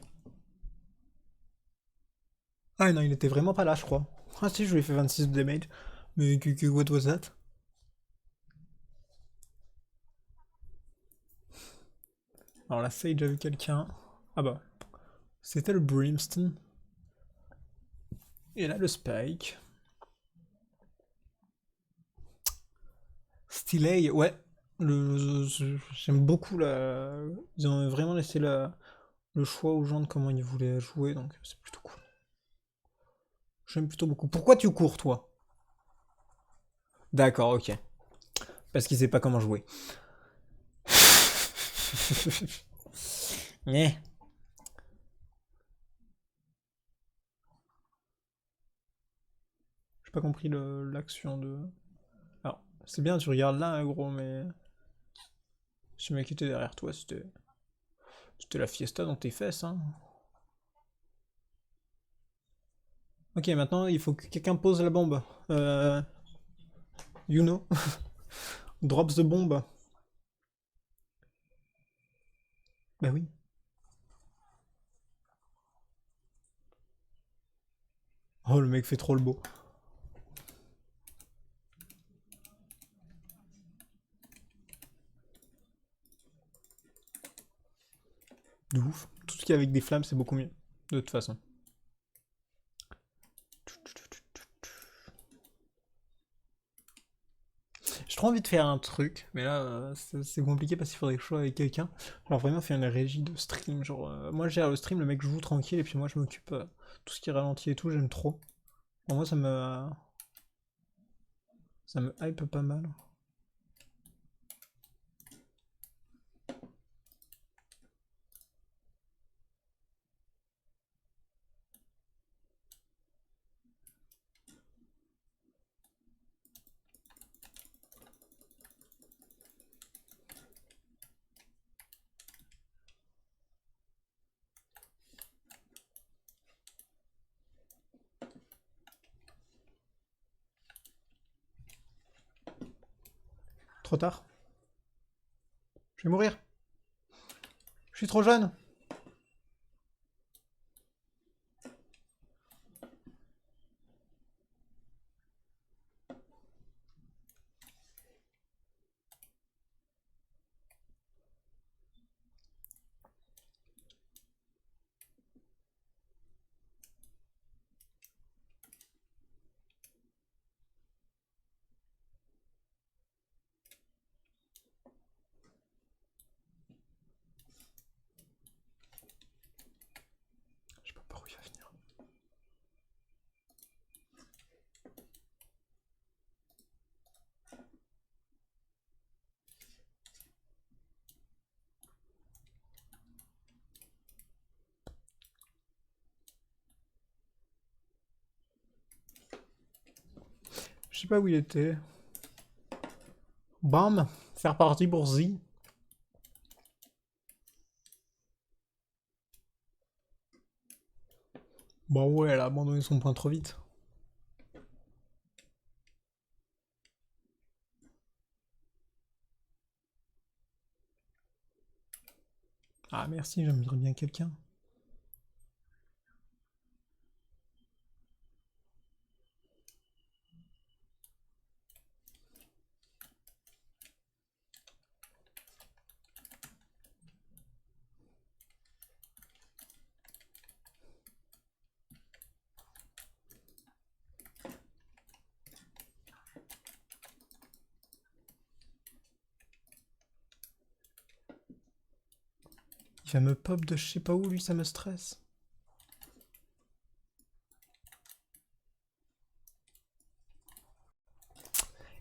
Ah non, il était vraiment pas là, je crois. Ah si, je lui ai fait 26 de damage. Mais what was that? Alors là, Sage a vu quelqu'un. Ah bah, c'était le Brimstone. Et là, le Spike. Stylay, ouais. J'aime beaucoup la. Ils ont vraiment laissé le choix aux gens de comment ils voulaient jouer, donc c'est plutôt cool. J'aime plutôt beaucoup. Pourquoi tu cours, toi? D'accord, ok. Parce qu'il sait pas comment jouer. Yeah. J'ai pas compris l'action de. Alors, c'est bien, tu regardes là, hein, gros, mais. Ce mec qui était derrière toi, c'était la fiesta dans tes fesses, hein. Ok, maintenant, il faut que quelqu'un pose la bombe. You know? Drops the bomb. Bah oui. Oh, le mec fait trop le beau. De ouf. Tout ce qui est avec des flammes, c'est beaucoup mieux. De toute façon. J'ai trop envie de faire un truc, mais là, c'est compliqué parce qu'il faudrait que je sois avec quelqu'un. Alors vraiment faire une régie de stream, genre, moi je gère le stream, le mec joue tranquille, et puis moi je m'occupe tout ce qui est ralenti et tout, j'aime trop. Pour moi ça me hype pas mal. Trop tard. Je vais mourir. Je suis trop jeune. Je sais pas où il était. Bam, c'est reparti pour Z. Bon ouais, elle a abandonné son point trop vite. Ah merci, j'aimerais bien quelqu'un. Il va me pop de je sais pas où, lui, ça me stresse.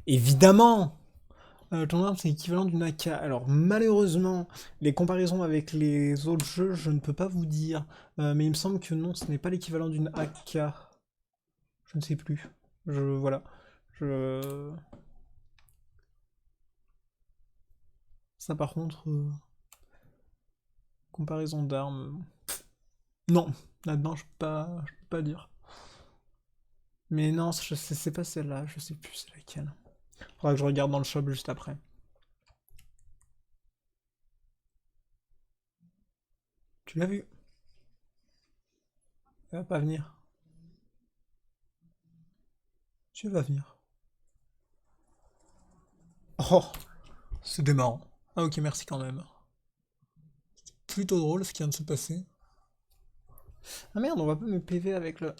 Évidemment! Ton arme, c'est l'équivalent d'une AK. Alors, malheureusement, les comparaisons avec les autres jeux, je ne peux pas vous dire. Mais il me semble que non, ce n'est pas l'équivalent d'une AK. Je ne sais plus. Voilà. Je... Ça, par contre, comparaison d'armes... Non, là-dedans, je peux pas dire. Mais non, je sais, c'est pas celle-là, je sais plus c'est laquelle. Faudra que je regarde dans le shop juste après. Tu l'as vu? Elle va pas venir. Tu vas venir. Oh, c'était marrant. Ah ok, merci quand même. Plutôt drôle ce qui vient de se passer. Ah merde, on va pas me PV avec le...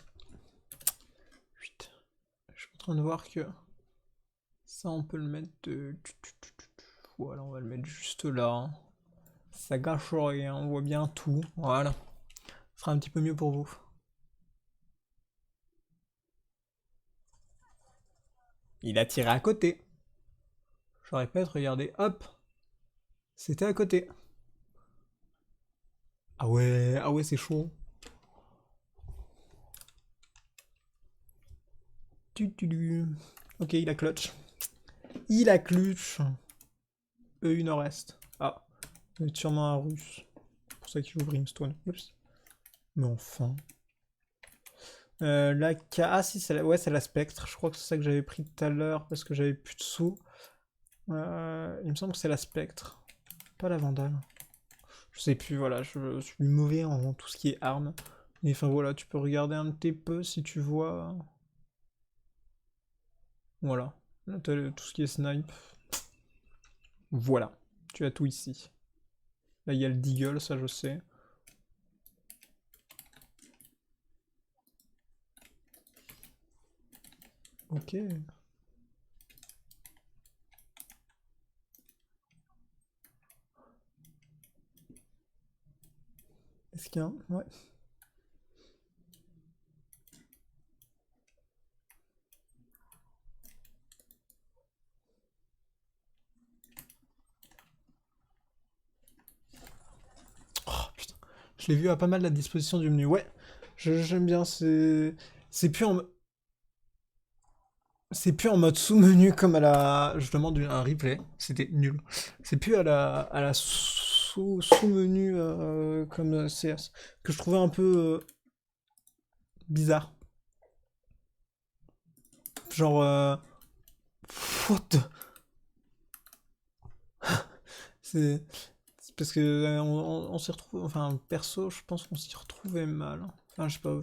Putain. Je suis en train de voir que... Ça, on peut le mettre de... Voilà, on va le mettre juste là. Ça gâche rien, on voit bien tout. Voilà. Ce sera un petit peu mieux pour vous. Il a tiré à côté. Je répète, regardez, hop. C'était à côté. Ah ouais, c'est chaud. Ok, il a clutch. Il a clutch. EU nord-est. Ah, c'est sûrement un russe. C'est pour ça qu'il joue Brimstone. Oups. Mais enfin. La K... Ah si, ouais, c'est la Spectre. Je crois que c'est ça que j'avais pris tout à l'heure parce que j'avais plus de sous. Il me semble que c'est la Spectre. Pas la Vandale. Je sais plus, voilà, je suis mauvais en tout ce qui est armes. Mais enfin voilà, tu peux regarder un petit peu si tu vois. Voilà. Là, t'as tout ce qui est snipe. Voilà. Tu as tout ici. Là, il y a le Deagle, ça je sais. Ok. Est-ce qu'il y a un... Ouais. Oh putain. Je l'ai vu à pas mal la disposition du menu. Ouais. J'aime bien, c'est... C'est plus en... C'est plus en mode sous-menu comme à la... Je demande un replay. C'était nul. C'est plus à la sous-menu comme CS. Que je trouvais un peu bizarre. Genre... What the... C'est... c'est parce que on s'y retrouve... Enfin, perso, je pense qu'on s'y retrouvait mal. Enfin, je sais pas,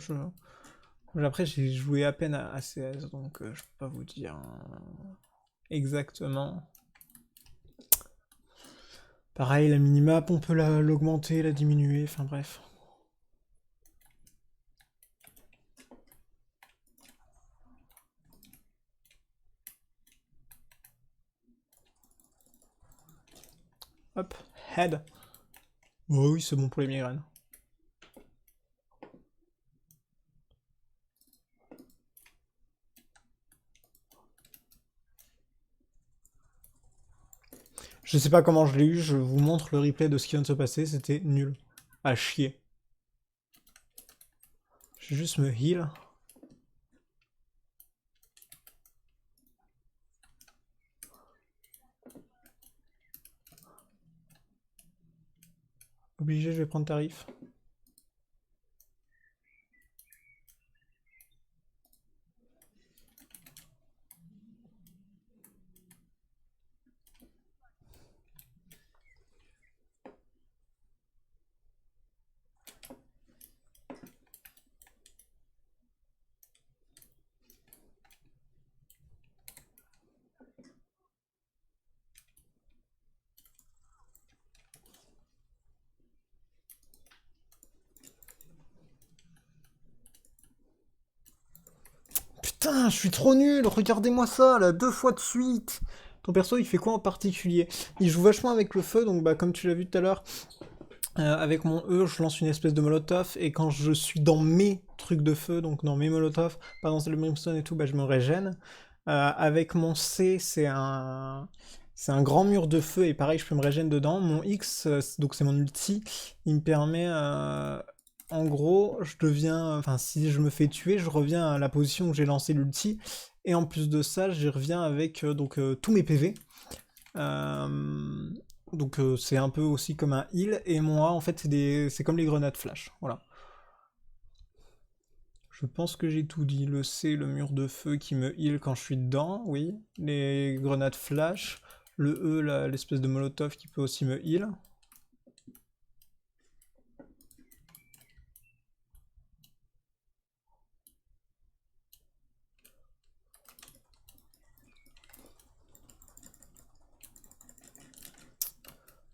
après, j'ai joué à peine à CS, donc je peux pas vous dire exactement. Pareil, la minimap, on peut l'augmenter, la diminuer, enfin bref. Hop, head. Oh oui, c'est bon pour les migraines. Je sais pas comment je l'ai eu, je vous montre le replay de ce qui vient de se passer, c'était nul. À chier. Je vais juste me heal. obligé, je vais prendre tarif. Putain, je suis trop nul, regardez-moi ça, là, 2 fois de suite. Ton perso, il fait quoi en particulier? Il joue vachement avec le feu, donc bah comme tu l'as vu tout à l'heure, avec mon E, je lance une espèce de molotov, et quand je suis dans mes trucs de feu, donc dans mes molotovs, pas dans le brimstone et tout, bah je me régène. Avec mon C, c'est un grand mur de feu, et pareil, je peux me régène dedans. Mon X, donc c'est mon ulti, il me permet... en gros, je deviens... Enfin, si je me fais tuer, je reviens à la position où j'ai lancé l'ulti, et en plus de ça, j'y reviens avec tous mes PV. Donc c'est un peu aussi comme un heal, et moi en fait c'est comme les grenades flash, voilà. Je pense que j'ai tout dit, le C, le mur de feu qui me heal quand je suis dedans, oui. Les grenades flash, le E, l'espèce de molotov qui peut aussi me heal.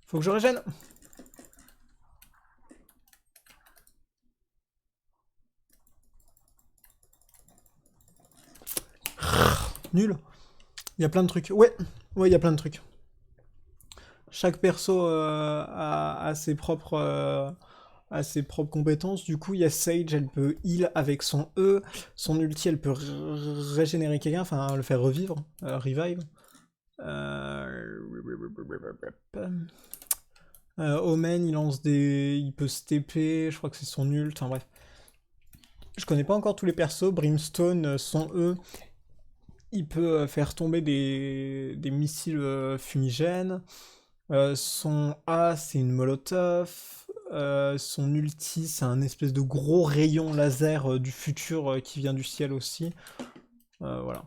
Faut que je régène. Nul. Il y a plein de trucs. Ouais, ouais, il y a plein de trucs. Chaque perso a ses propres compétences. Du coup, il y a Sage, elle peut heal avec son E. Son ulti, elle peut régénérer quelqu'un, enfin le faire revivre, revive. Omen, il lance des... Il peut se TP, je crois que c'est son ult, enfin bref. Je connais pas encore tous les persos. Brimstone, son E, il peut faire tomber des missiles fumigènes. Son A, c'est une molotov. Son ulti, c'est un espèce de gros rayon laser du futur qui vient du ciel aussi. Voilà.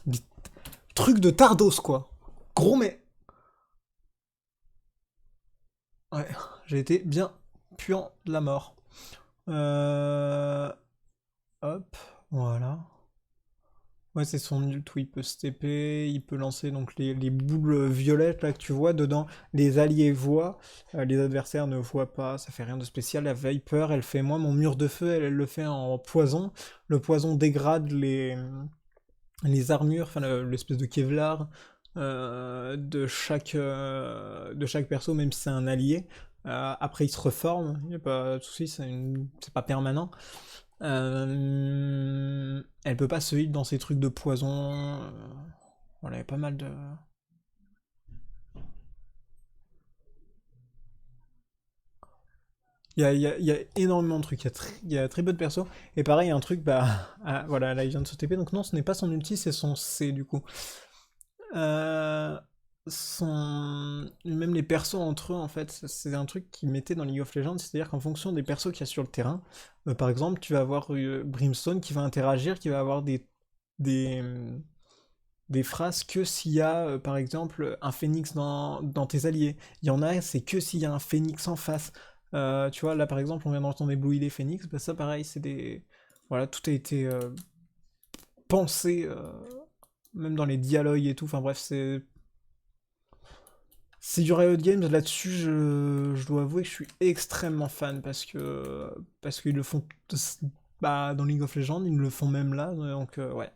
Des trucs de Tardos, quoi. Gros, mais... Ouais, j'ai été bien puant de la mort. Euh... Hop, voilà. Ouais, c'est son ult où il peut se TP, il peut lancer donc les boules violettes là que tu vois dedans. Les alliés voient, les adversaires ne voient pas, ça fait rien de spécial. La Viper, elle fait moi mon mur de feu, elle le fait en poison. Le poison dégrade les armures, enfin l'espèce de Kevlar de chaque perso, même si c'est un allié. Après, il se reforme, il n'y a pas de souci, c'est pas permanent. Elle peut pas se heal dans ces trucs de poison. Voilà, il y a pas mal de... Il y a énormément de trucs, il y a très peu de persos. Et pareil, un truc, bah... ah, voilà, là il vient de se TP, donc non, ce n'est pas son ulti, c'est son C du coup. Euh, Même les persos entre eux, en fait, c'est un truc qu'ils mettaient dans League of Legends, c'est-à-dire qu'en fonction des persos qu'il y a sur le terrain, par exemple, tu vas avoir Brimstone qui va interagir, qui va avoir des, des phrases que s'il y a, par exemple, un phénix dans tes alliés. Il y en a, c'est que s'il y a un phénix en face. Tu vois, là par exemple, on vient d'entendre éblouir des phénix, bah ça pareil, c'est des... Voilà, tout a été pensé, même dans les dialogues et tout, enfin bref, c'est du Riot Games, là-dessus, je dois avouer que je suis extrêmement fan parce qu'ils le font bah, dans League of Legends, ils le font même là, donc ouais,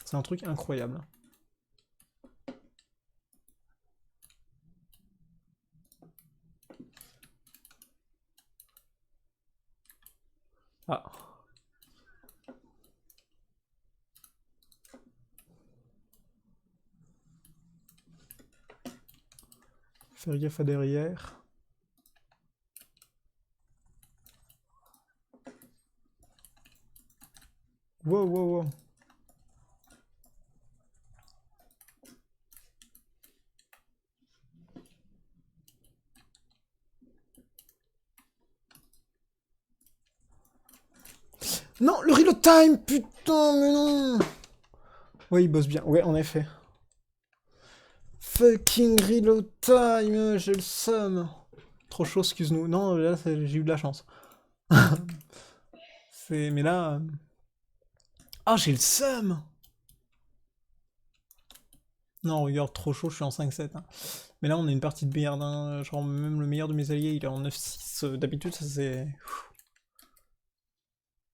c'est un truc incroyable. Ah, faire gaffe à derrière. Wow, wow, wow. Non, le reload time, putain, mais non. Oui, il bosse bien. Ouais, en effet. Fucking reload time, j'ai le seum. Trop chaud, excuse-nous. Non, là, j'ai eu de la chance. Mais là... Ah, j'ai le seum. Non, regarde, trop chaud, je suis en 5-7. Hein. Mais là, on a une partie de merde. Hein. Genre, même le meilleur de mes alliés, il est en 9-6. D'habitude, ça c'est...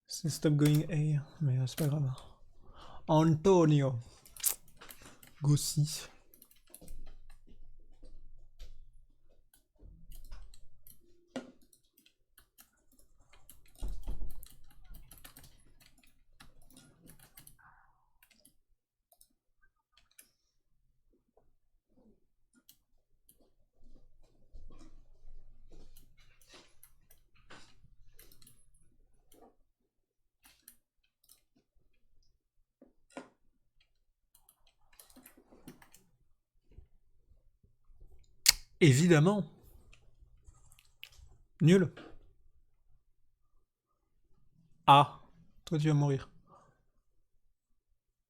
C'est stop going A. Mais c'est pas grave. Antonio. Gossi. Évidemment. Nul. Ah. Toi, tu vas mourir.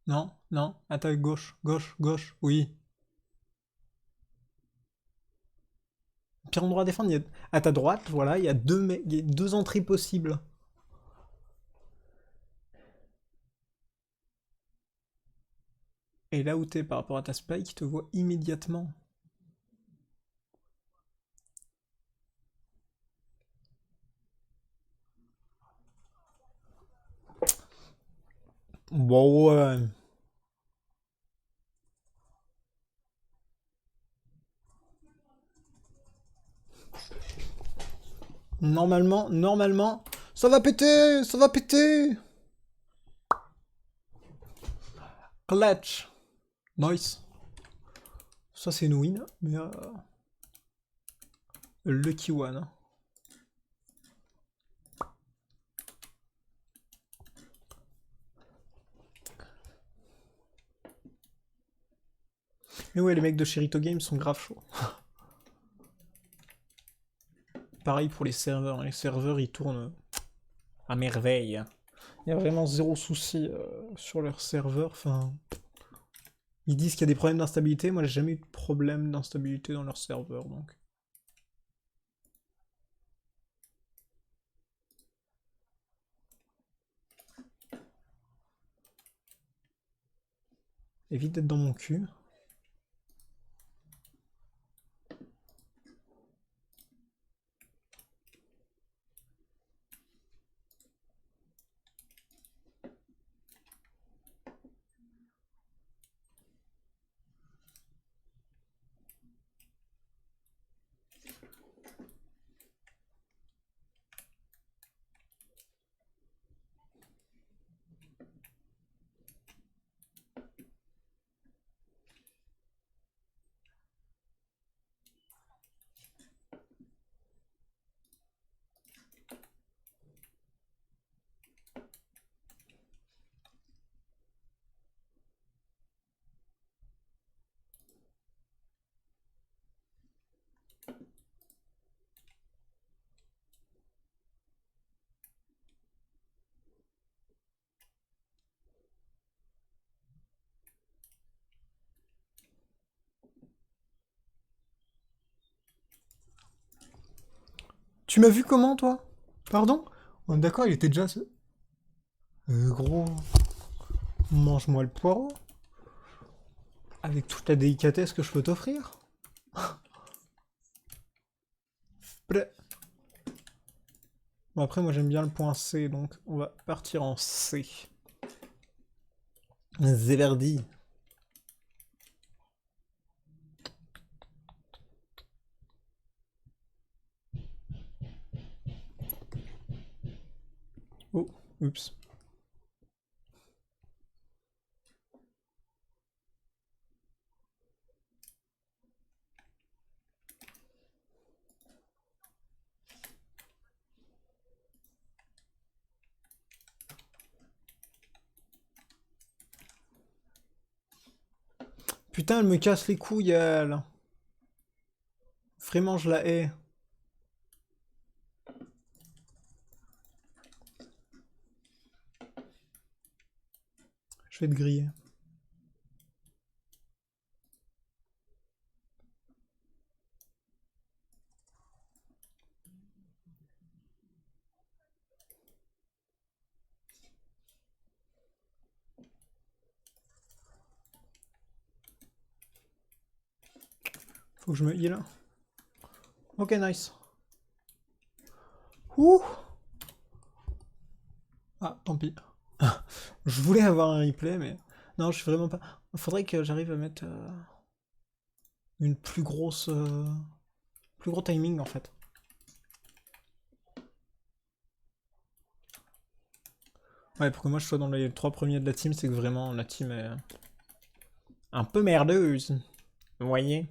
Non, non. Attaque gauche, gauche, gauche. Oui. Pire endroit à défendre, à ta droite, voilà, il y a deux entrées possibles. Et là où t'es par rapport à ta spike, il te voit immédiatement. Bon, ouais. Normalement, ça va péter, ça va péter. Clutch. Nice. Ça c'est une win, mais lucky one. Mais ouais, les mecs de Shirito Games sont grave chauds. Pareil pour les serveurs. Les serveurs, ils tournent à merveille. Il y a vraiment zéro souci sur leur serveur. Enfin, ils disent qu'il y a des problèmes d'instabilité. Moi, j'ai jamais eu de problème d'instabilité dans leur serveur, donc. Évite d'être dans mon cul. Tu m'as vu comment, toi? Pardon? Oh, d'accord, il était déjà... gros... Mange-moi le poireau. Avec toute la délicatesse que je peux t'offrir. Bleh. Bon, après, moi, j'aime bien le point C, donc on va partir en C. Zéverdi. Oh, oups. Putain, elle me casse les couilles, elle. Vraiment, je la hais. Je vais te griller. Faut que je me heal. Ok, nice. Ouh. Ah, tant pis. Je voulais avoir un replay, mais... Non, je suis vraiment pas... Faudrait que j'arrive à mettre une plus grosse... plus gros timing, en fait. Ouais, pour que moi je sois dans les 3 premiers de la team, c'est que vraiment la team est un peu merdeuse. Vous voyez?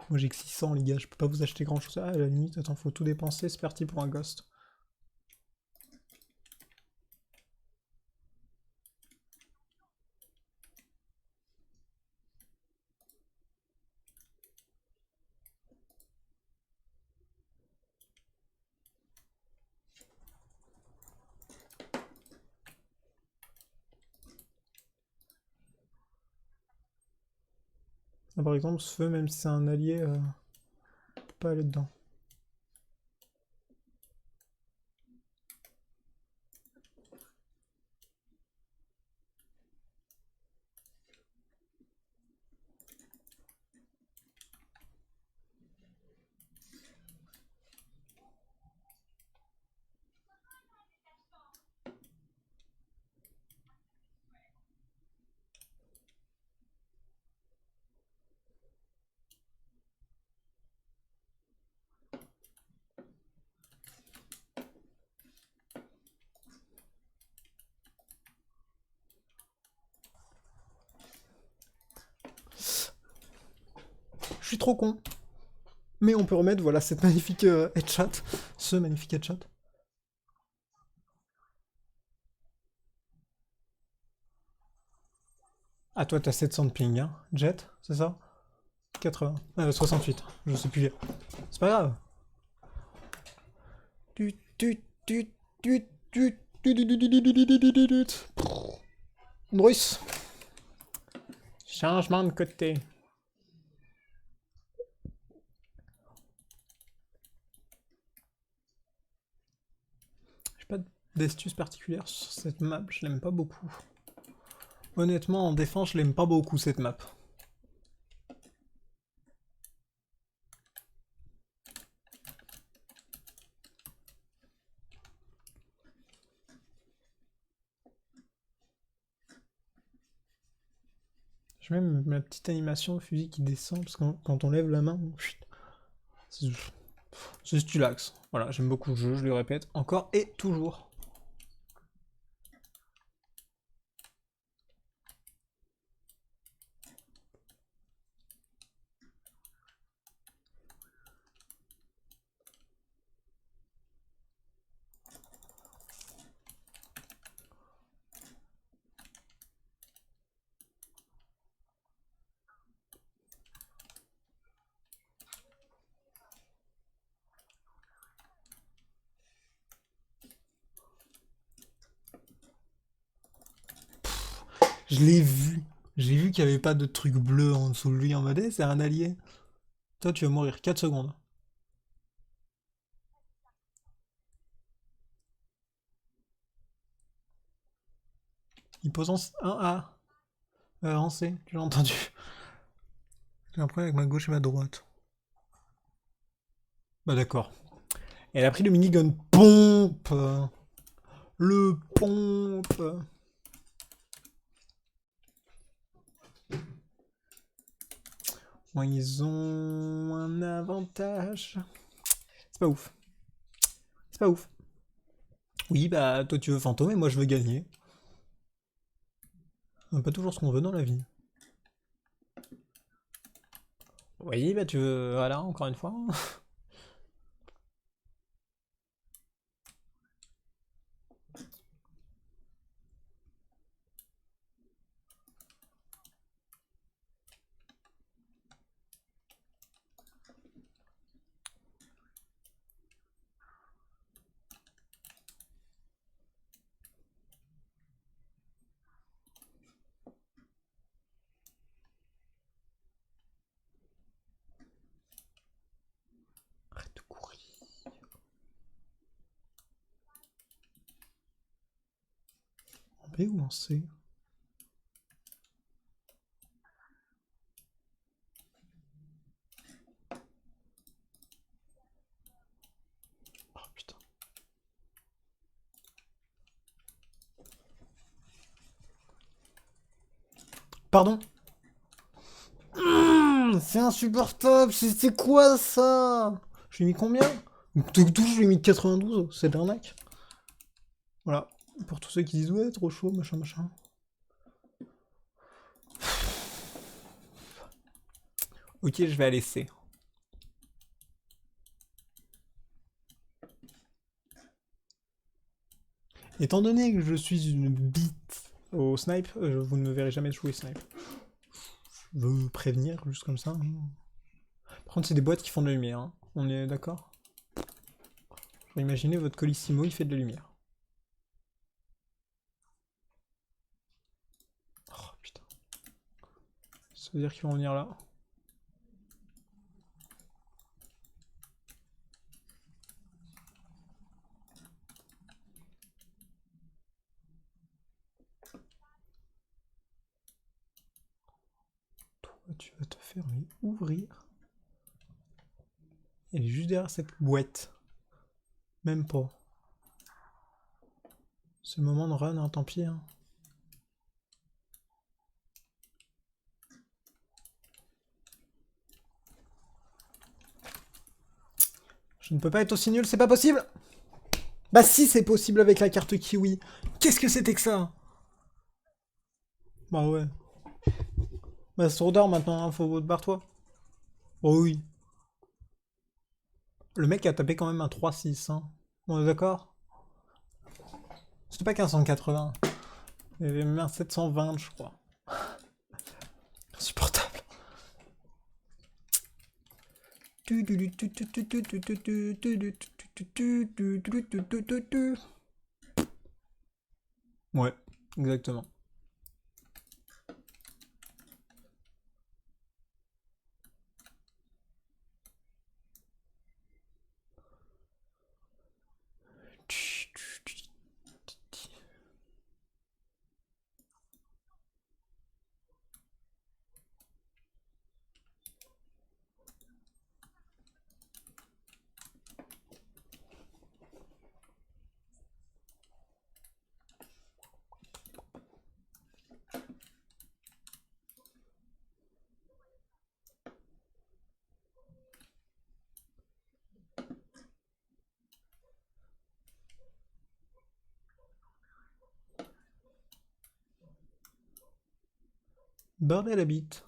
Moi j'ai que 600 les gars, je peux pas vous acheter grand chose. Ah, à la limite, attends, faut tout dépenser, c'est parti pour un ghost. Ah, par exemple, ce feu, même si c'est un allié, peut pas aller dedans. Je suis trop con. Mais on peut remettre, voilà, cette magnifique headshot. Ce magnifique headshot. Ah, toi, t'as 700 de ping, hein. Jet, c'est ça? 80. 68. Je sais plus lire. C'est pas grave. Tut, tut, tut, tut, tut, tut, tut, tut, tut, tut, tut, tut, tut, tut. Bruce. Changement de côté. J'ai pas d'astuce particulière sur cette map, je l'aime pas beaucoup. Honnêtement, en défense, je l'aime pas beaucoup cette map. J'ai même ma petite animation de fusil qui descend, parce que quand on lève la main, c'est stulax. Voilà, j'aime beaucoup le jeu, je le répète encore et toujours. Je l'ai vu. J'ai vu qu'il n'y avait pas de truc bleu en dessous de lui en mode eh, c'est un allié. Toi, tu vas mourir 4 secondes. Il pose en 1A. En C, tu l'as entendu. J'ai un problème avec ma gauche et ma droite. Bah d'accord. Elle a pris le minigun pompe. Le pompe. Bon, ils ont un avantage. C'est pas ouf. C'est pas ouf. Oui, bah toi tu veux fantôme et moi je veux gagner. On pas toujours ce qu'on veut dans la vie. Oui, bah tu veux... Voilà, encore une fois. B ou en C? Oh putain. Pardon? C'est insupportable, c'est quoi ça? Je lui ai mis combien? Tout, je lui ai mis 92, c'est de l'arnaque. Voilà, pour tous ceux qui disent ouais, trop chaud, machin, machin. Ok, je vais aller C. Étant donné que je suis une bite au snipe, vous ne me verrez jamais jouer snipe. Je veux prévenir, juste comme ça. Par contre, c'est des boîtes qui font de la lumière, hein. On est d'accord? Imaginez votre Colissimo, il fait de la lumière. Oh putain. Ça veut dire qu'ils vont venir là. Toi, tu vas te faire ouvrir. Elle est juste derrière cette boîte. Même pas. C'est le moment de run, hein, tant pis. Hein. Je ne peux pas être aussi nul, c'est pas possible. Bah si, c'est possible avec la carte kiwi. Qu'est-ce que c'était que ça? Bah ouais. Bah sourdeur maintenant, hein, faut barre-toi. Oh oui. Le mec a tapé quand même un 3-6, hein. On est d'accord? C'était pas qu'un 180. Il y avait même un 720, je crois. Insupportable. Ouais, exactement. Bordel la bite.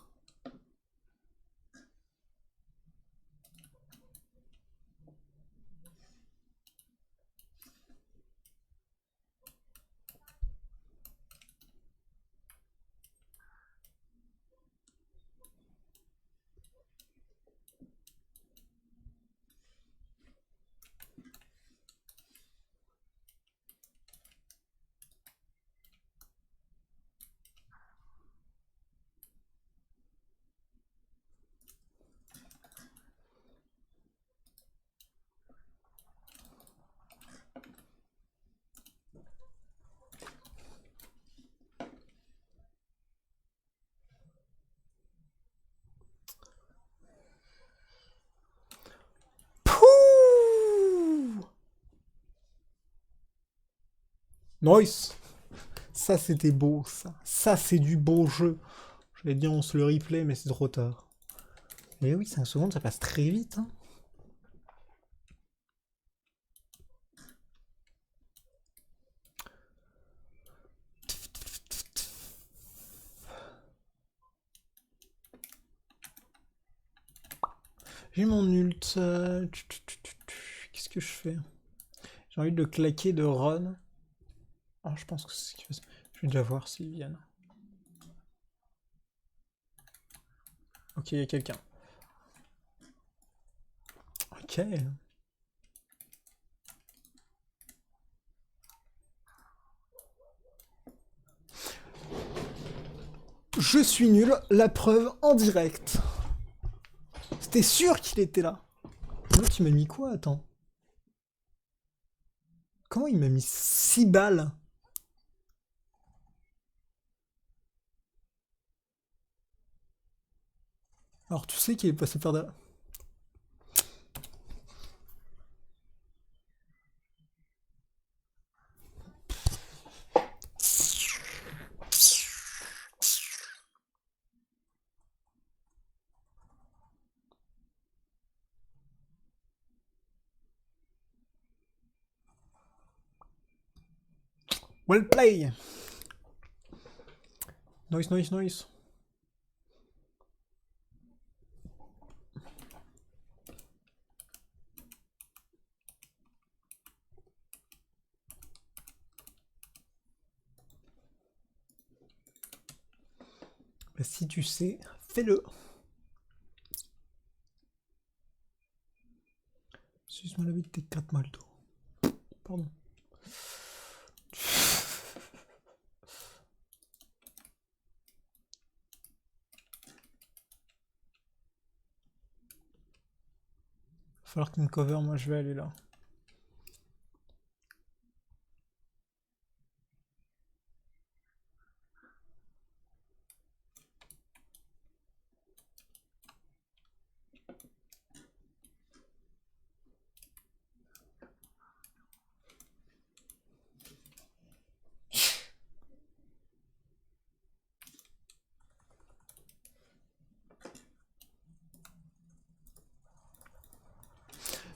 Pouh! Nice. Ça c'était beau, ça. Ça c'est du beau jeu. J'allais dire on se le replay, mais c'est trop tard. Mais oui, 5 secondes, ça passe très vite. Hein. J'ai mon ult. Qu'est-ce que je fais? J'ai envie de le claquer de run. Ah, je pense que c'est ce qu'il fait. Je vais déjà voir s'ils viennent. Ok, il y a quelqu'un. Ok. Je suis nul, la preuve en direct. C'était sûr qu'il était là. L'autre il m'a mis quoi? Attends. Comment il m'a mis 6 balles? Alors tu sais qu'il est passé par derrière. Well play. Noise, noise, noise. Bah, si tu sais, fais-le. Suce-moi la bite, t'es 4 mal dos. Pardon. Va falloir qu'il me cover, moi je vais aller là.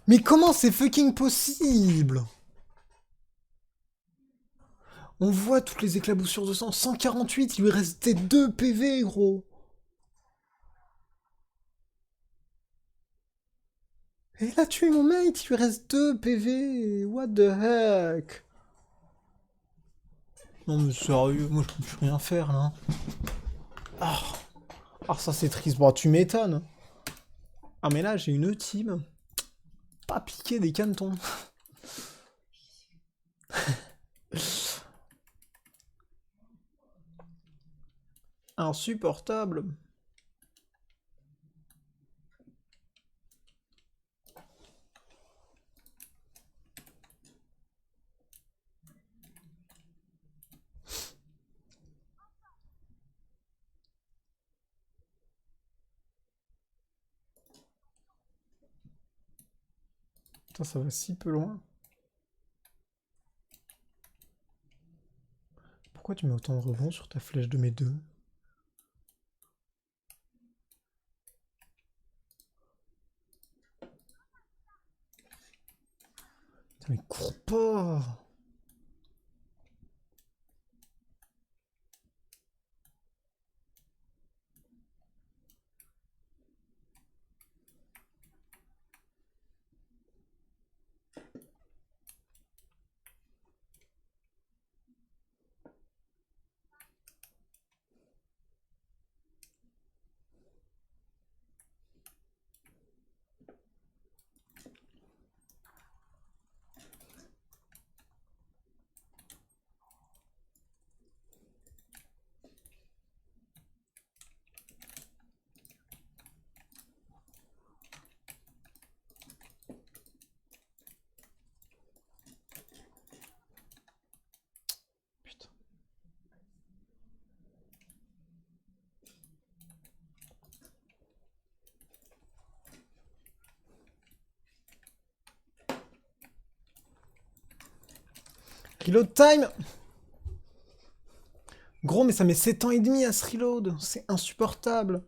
Mais comment c'est fucking possible? On voit toutes les éclaboussures de sang. 148, il lui restait 2 PV, gros. Et il a tué mon mate, il lui reste 2 PV. What the heck? Non mais sérieux, moi je peux plus rien faire là. Ah, ah ça c'est triste. Bon, tu m'étonnes. Ah mais là j'ai une team. Pas piquer des canetons. Insupportable. Putain, ça va si peu loin. Pourquoi tu mets autant de rebonds sur ta flèche de mes deux? Putain, mais cours pas! Putain. Reload time! Gros, mais ça met 7 ans et demi à se reload. C'est insupportable.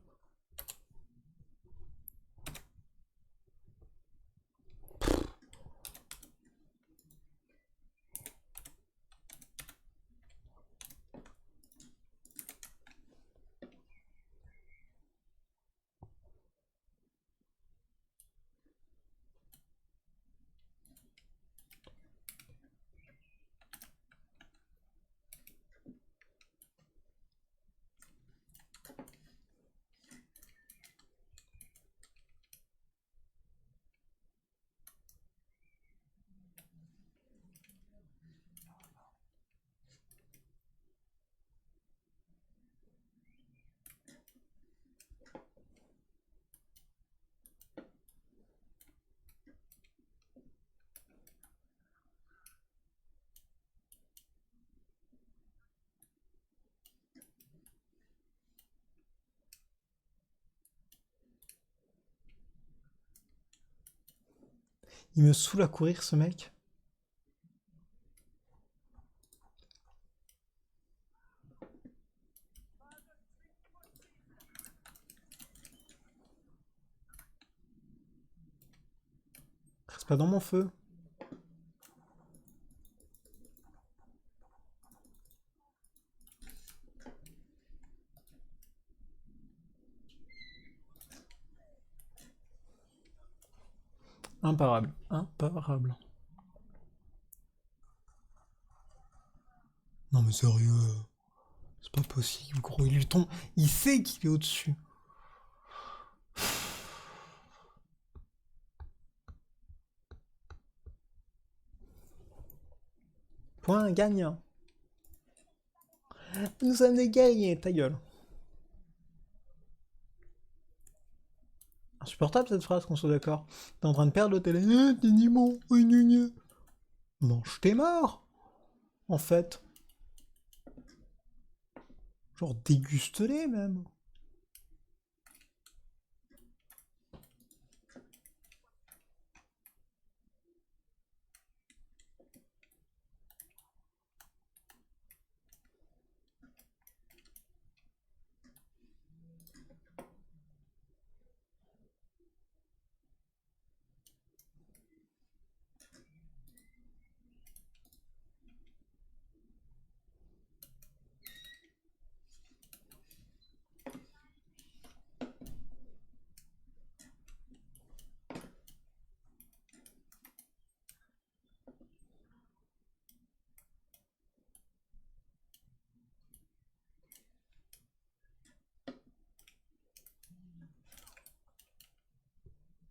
Il me saoule à courir, ce mec. Reste pas dans mon feu. Imparable. Imparable. Non mais sérieux. C'est pas possible, gros. Il lui tombe. Il sait qu'il est au-dessus. Point gagnant. Nous sommes des guerriers, ta gueule. Insupportable cette phrase, qu'on soit d'accord. T'es en train de perdre le télé. T'es ni bon, mange tes morts. En fait. Genre déguste-les même.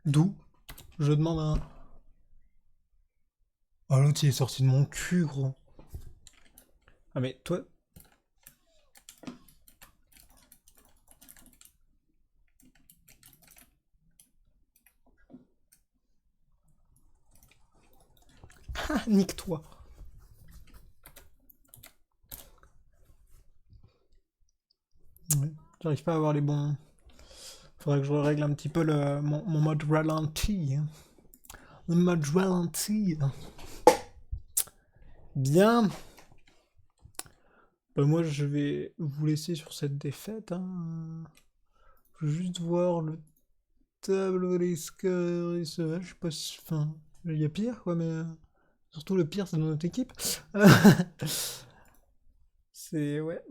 D'où je demande un... Oh, l'autre il est sorti de mon cul, gros. Ah mais toi... Ah, nique-toi. Ouais, j'arrive pas à avoir les bons... Faudrait que je règle un petit peu mon mode ralenti. Hein. Le mode ralenti. Bien. Bah moi je vais vous laisser sur cette défaite. Hein. Je veux juste voir le tableau des scores et ça. Je sais pas si... Enfin, il y a pire quoi, mais... Surtout le pire c'est dans notre équipe. C'est... Ouais.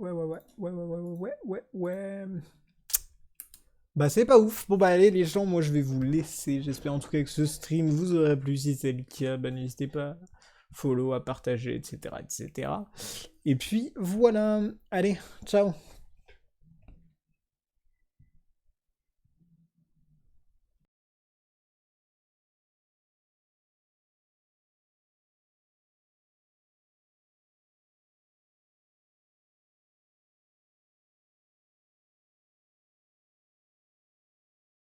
Bah c'est pas ouf. Bon bah allez les gens, moi je vais vous laisser. J'espère en tout cas que ce stream vous aura plu. Si c'est le cas, bah n'hésitez pas à follow, à partager, etc. etc. Et puis voilà. Allez, ciao.